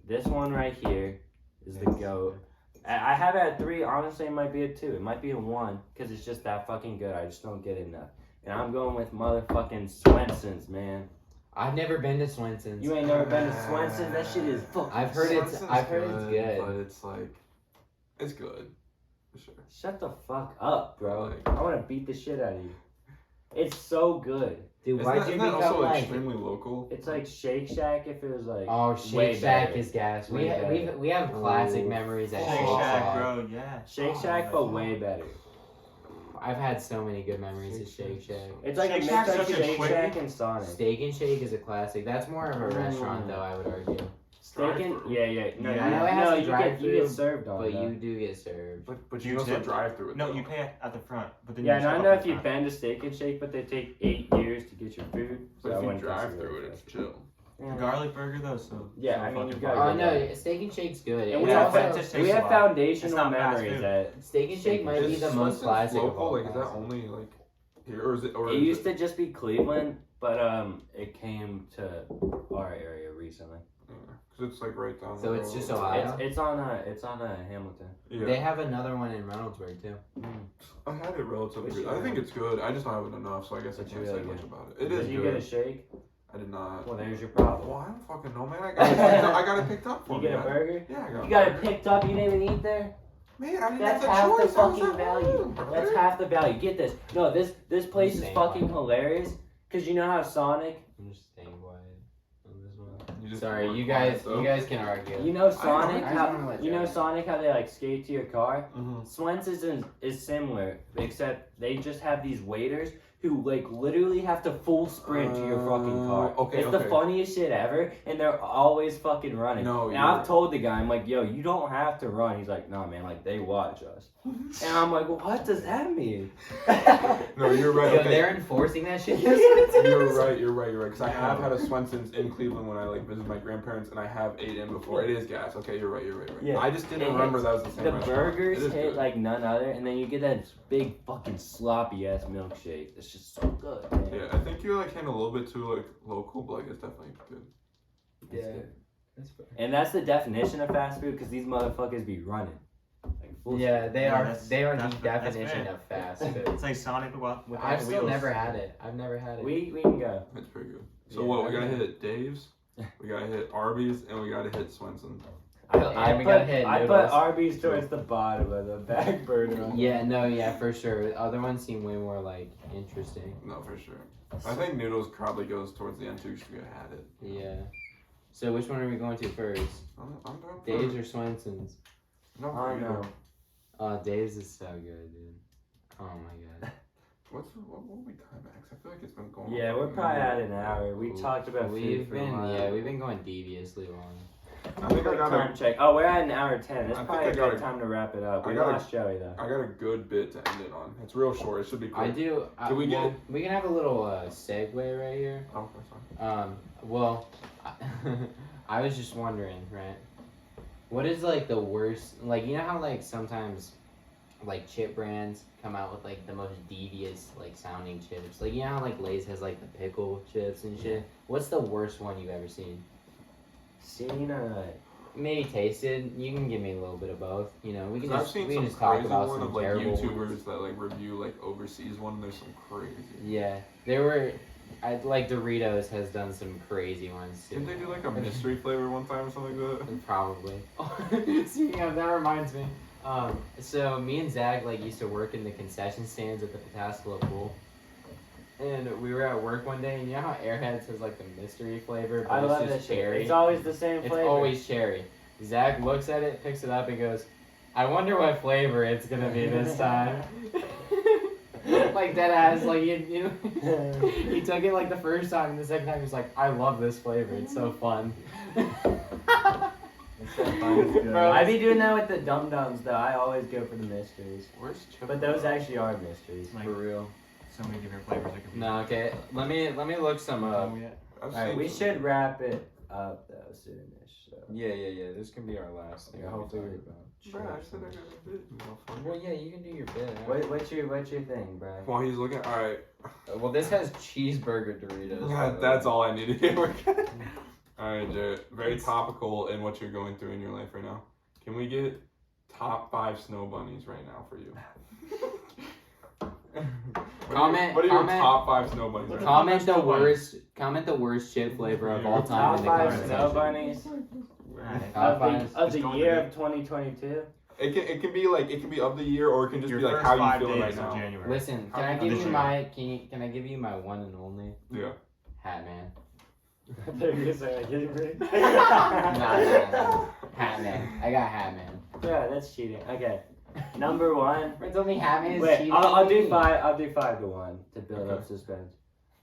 This one right here is the GOAT. I have it at 3. Honestly, it might be a 2. It might be a 1 because it's just that fucking good. I just don't get enough. And I'm going with motherfucking Swenson's, man. I've never been to Swenson's. You ain't never been to Swenson? That shit is fucking. I've heard it's Swenson's good. But it's like, it's good. For sure. Shut the fuck up, bro. Like- I want to beat the shit out of you. It's so good. Dude, Isn't why'd that, you isn't that become also like? extremely local? It's like Shake Shack if it was like. Oh, way Shake Shack better. is gas. Way better. We have classic Ooh. memories at Shake Shake Shack, Shack. bro. Yeah. Shake Shack, but way better. I've had so many good memories at Shake Shack. It's like Shake a Shack's mix of such a Shake quick- Shack and Sonic. Steak and Shake is a classic. That's more of a restaurant, though, I would argue. Steak and Drive-thru. yeah. No, Yeah. I know it has no, to you drive-thru, get served on. But that. you do get served. But You you also tip? drive through it. No, though. you pay at the front, but then Yeah, you and I stop know at if the you front. been to Steak and Shake, but they take 8 years to get your food. But I if you wouldn't drive consider through it, fresh. it's chill. Yeah. Garlic burger though, so Yeah, so I mean, fucking you gotta fire. Oh no, Steak and Shake's good. And It's we Yeah, have also, that just we takes a have while. foundational It's not fast memories food. at. Steak and Shake might be Is the most Swenson's classic of local? all Like, is that classics. only like here, or is it? Or It is used to just be Cleveland, but it came to our area recently. Because it's like right down. So the it's road. just Ohio? It's on Hamilton. Yeah. They have another one in Reynoldsburg too. I had it relatively. Which good. I think one? it's good. I just don't have it enough, so I guess I It's can't really say much good. about it. It Did is you good. get a shake? I did not. Well, there's your problem. Well, I don't fucking know, man. I got it picked up. I got it picked up for You me. get a burger? Yeah, I got. You a got it burger. picked up. You didn't even eat there. Man, I didn't That's have half the the choice. I was fucking at value. home, brother. That's half the value. Get this. No, this place is Insane fucking value. hilarious. Cause you know how Sonic. I'm just staying quiet on this one. You just Sorry, were you quiet, guys. so. You guys can argue. You know Sonic? I just wanna let You know Jarret. Sonic how they like skate to your car? Mhm. Swenson's is similar, except they just have these waiters who like literally have to full sprint to your fucking car. Okay, It's the okay. funniest shit ever, and they're always fucking running. No, and you're I've right. told the guy, I'm like, yo, you don't have to run. He's like, no, man, like they watch us. And I'm like, well, what does that mean? No, you're right. Yo, Okay. they're enforcing that shit. You're right. Because I have had a Swenson's in Cleveland when I like visited my grandparents, and I have ate in before. It is gas. Okay, you're right. Yeah. I just didn't It remember hits- that was the same The restaurant. burgers It is hit good. like none other, and then you get that big fucking sloppy ass milkshake. It's just so good, man. Yeah, I think you're like hitting a little bit too like local, but like it's definitely good. It's Yeah. good. That's fair. And that's the definition of fast food, because these motherfuckers be running. Like, full Yeah, they Yeah, are. that's- They are that's the fair. That's definition fair. of fast food. It's like Sonic without the I've still wheels. never had it. I've never had it. We can go. It's pretty good. So Yeah, what? We gotta okay. hit Dave's, we gotta hit Arby's, and we gotta hit Swenson. And we gotta hit I put Noodles. Arby's towards the bottom of the back burner. Yeah, no, yeah, for sure. The other ones seem way more like interesting. No, for sure. I think Noodles probably goes towards the end too, because we had it. Yeah. So which one are we going to first? I'm down for Dave's or Swenson's? No, I know. Dave's is so good, dude. Oh my god. What will we time max? I feel like it's been going. on Yeah, for we're a probably minute. at an hour. We talked about food We've for a been while. we've been going deviously long. I think I got Time a, check. Oh, we're at an hour 10. I It's think probably I a got good a- time to wrap it up. I We got a- lost Joey though. I got a good bit to end it on. It's real short. It should be quick. I do. Can we get- we can have a little segue right here. Oh, that's fine. Well, I was just wondering, right? What is like the worst? Like, you know how like sometimes, like chip brands come out with like the most devious like sounding chips. Like, you know how like Lay's has like the pickle chips and shit. What's the worst one you've ever seen? Seen or Maybe tasted. You can give me a little bit of both. You know, we can 'Cause I've just seen we can some just talk crazy about one some of like terrible YouTubers ones. that like review like overseas one. There's some crazy. Yeah, there were. I like Doritos has done some crazy ones too. Didn't they do like a mystery flavor one time or something like that? Probably. Speaking of, that reminds me. So me and Zach like used to work in the concession stands at the Pataskala pool, and we were at work one day, and you know how Airheads has like the mystery flavor, but I it's love just that cherry. shit. It's always the same It's flavor. always cherry. Zach looks at it, picks it up, and goes, "I wonder what flavor it's gonna be this time." Like dead ass, like you he took it like the first time, and the second time he was like, "I love this flavor. It's so fun." It's so fun. It's good. Bro, I be doing that with the Dum Dums though. I always go for the mysteries. Where's Chip? But those actually are mysteries. Like, For real. so many different flavors. That could be. No, okay. Let me look some up. I've Alright, seen we some- should wrap it up though soonish. So. Yeah. This can be our last thing. Yeah, hopefully we- Bruh, I said I got a bit. Well, yeah, you can do your bit. What's your thing, bro? While he's looking, all right. Well, this has cheeseburger Doritos. by the That's way. all I needed to hear. All right, Jarret. Very topical in what you're going through in your life right now. Can we get top 5 snow bunnies right now for you? Comment- What are your comment- top 5 snow bunnies? Right now? Comment the worst chip flavor of all time Top in the 5 comment snow section. bunnies Alright. Top of five. the, of Just the going year through of 2022. It can be like of the year, or it can just Your be like first how 5 you feel right days of now. January. Listen, How can I many give this you year? can I give you my one and only Yeah. Hat Man? I thought you were gonna say, like, Nah. Hat Man. I got Hat Man. Yeah, that's cheating. Okay. Number 1. It's only Hat Man is Wait, cheating. I'll do 5. I'll do 5 to 1 to build Okay. up suspense.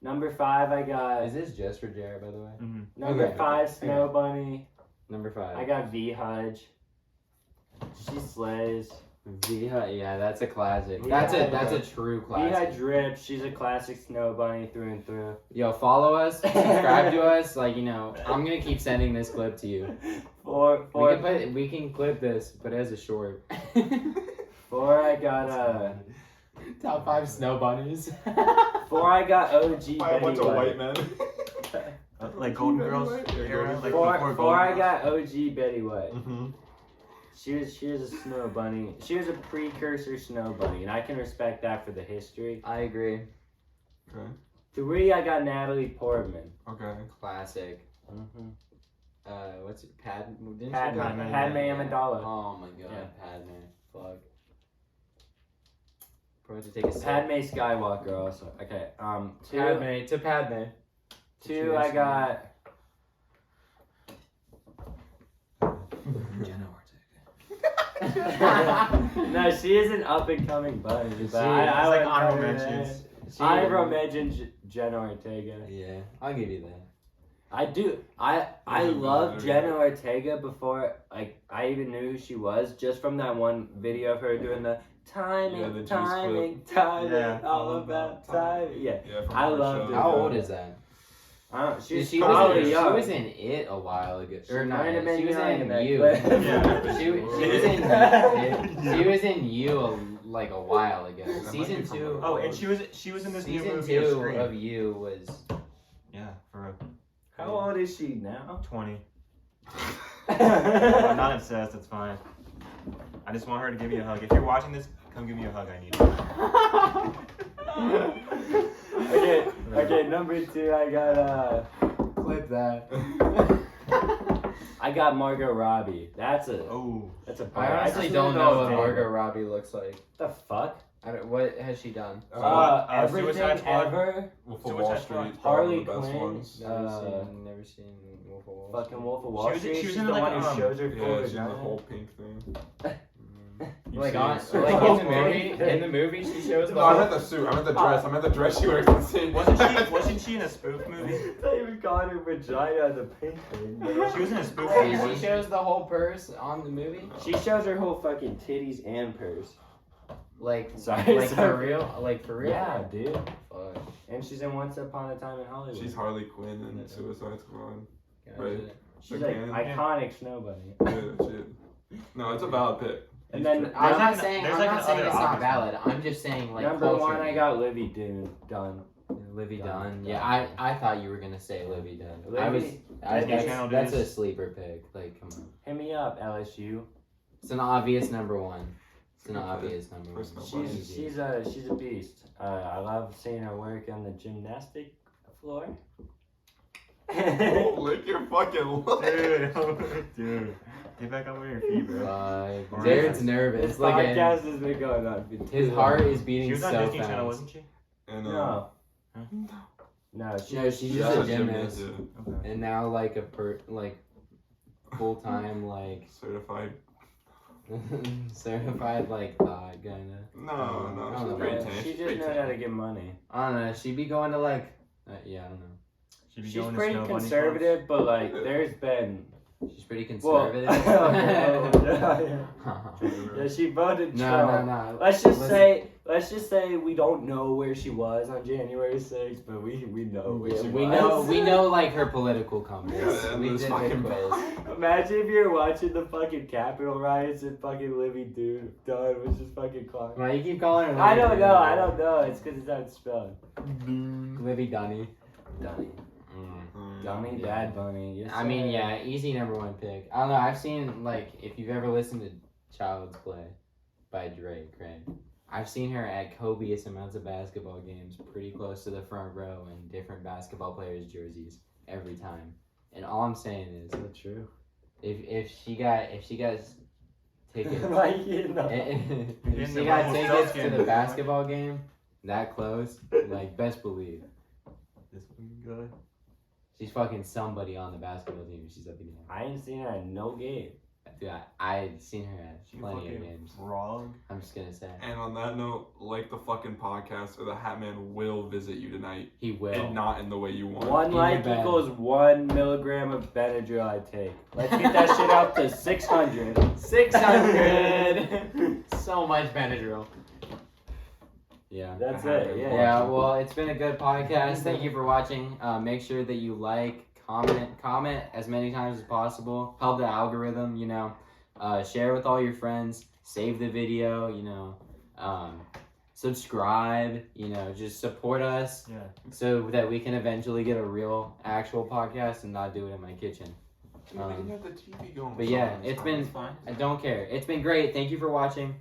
Number 5, I got. Is this just for Jarret, by the way? Mhm. Number Okay. 5, Snow Bunny. Number 5. I got V Hudge. She slays. Yeah, that's a classic. Yeah. That's a true V classic. Hudge rips. She's a classic Snow Bunny through and through. Yo, follow us, subscribe to us. Like, you know, I'm gonna keep sending this clip to you. We can clip this, but as a short. 4, I got Top 5 snow bunnies. 4, I got OG By a bunch Betty of White. white men. Like Golden Girls Yeah, era, Golden like Four, before 4, Golden I Girls. got OG Betty White. Mm-hmm. She was a Snow Bunny. She was a precursor Snow Bunny, and I can respect that for the history. I agree. Okay. 3, I got Natalie Portman. Okay. Classic. Mm-hmm. What's it? Didn't she Padme go- Amidala. Oh my god, Yeah. Padme. Fuck. Probably to take a sip. Padme Skywalker also. Okay. 2. Padme to Padme. 2, I got. No, she is an up and coming bunny. But I like would honorable put her mentions. in. Honorable mention Jenna Ortega. Yeah, I'll give you that. I do. I love Jenna Ortega before like I even knew who she was, just from that one video of her doing the timing, the juice timing, clip. timing, Yeah. all about timing. Yeah. from I her loved show. it. How old is that? She's She probably was young. in It a while ago. She Or not. might have been She was young in that You. clip. Yeah. She was in She was in You like a while ago. That might Season be from 2. her. Oh, and she was in this new Season movie of 2 Scream. of You was. Yeah, for real. How old is she now? 20. I'm not obsessed. It's fine. I just want her to give me a hug. If you're watching this, come give me a hug. I need it. Okay, number 2, I got Clip that. I got Margot Robbie. That's a Oh, that's a I honestly just don't didn't know what if Margot Robbie looks like. the fuck? What has she done? Everything Suicide Squad? ever. Wolf of Suicide Wall Squad. Street. Harley Probably the best Quinn. ones. Never seen Wolf of Wall Street. Fucking Wolf of Wall She was- Street. she was She's in, the like, one who shows her full Yeah, she's in the vagina. whole pink thing. You've Like seen on, it. like in the movie, in the movie she shows the No, I meant the suit. I meant the dress. I meant the dress she wears in scene. wasn't she in a spoof movie? Not even calling her vagina the pink thing. She was in a spoof Hey, movie. she shows the whole purse on the movie. She shows her whole fucking titties and purse. Like, Sorry, like for sorry. real, like for real. Yeah, dude. Fuck. And she's in Once Upon a Time in Hollywood. She's Harley Quinn in Suicide Squad. Gotcha. Right. She's like again. iconic snow bunny. Yeah, shit. No, it's a valid pick. And then I'm not like saying there's I'm like not an saying other it's not obvious valid. I'm just saying like number 1, culturally. I got Livy Dunn. Livy Dunn. Dunn. Yeah, I thought you were gonna say Livy Dunn. I was. Livy, Disney Channel That's a dudes. sleeper pick. Like, come on. hit me up, LSU. It's an obvious number 1. It's an Okay. obvious number 1. Personal She's a beast. I love seeing her work on the gymnastic floor. Oh, lick your fucking lip. Dude, get back up on your feet, bro. Jared's nervous. This Look at podcast him. has been going on. for His too heart long. is beating She was so on Disney fast. Channel, wasn't she? And, No. Huh? No, she's No, she's just a gymnast, yeah. Okay. and now like full time like Certified. certified like thought kinda. No, I no, don't she's know. great Yeah, tan. she She's just great knows tan. how to get money. I don't know. She'd be going to like yeah, I don't know. She be She's going to pretty Snow Bunny conservative, but like there's been She's pretty well, conservative. yeah, she voted No, Trump. no. Let's just Listen. say we don't know where she was on January 6th, but we know where Yeah, she we was. know like her political compass. Yeah, we this did fucking the quiz. Imagine if you're watching the fucking Capitol riots and fucking Livy Dunn was just fucking clock. Why you keep calling her? I don't know. It's because it's how it's spelled. Livy Dunny. Dunny. Mm. Dunny, Yeah. Bad Bunny. Yes, I mean, sir. yeah, easy number 1 pick. I don't know. I've seen like if you've ever listened to Child's Play by Drake, right? I've seen her at copious amounts of basketball games, pretty close to the front row in different basketball players' jerseys every time. And all I'm saying is, So true. if she got tickets, Like, you know. if she got tickets to the basketball game that close, like best believe This one good. she's fucking somebody on the basketball team. She's at the game. I ain't seen her at no game. Dude, I've seen her at She plenty of fucking games. wrong. I'm just gonna say And on that note, like the fucking podcast, or the Hat Man will visit you tonight, he will. and not in the way you want. 1 In your like bed. equals 1 milligram of Benadryl I take. Let's get that shit up to 600. 600. So much Benadryl. Yeah. That's I have it. been Yeah. Yeah, well, it's been a good podcast. Thank you for watching. Make sure that you like, comment as many times as possible. Help the algorithm, you know. Share with all your friends. Save the video, you know. Subscribe, you know. Just support us Yeah. so that we can eventually get a real, actual podcast and not do it in my kitchen. Dude, you have the TV going. But yeah, somewhere. it's been. fine. I don't care. It's been great. Thank you for watching.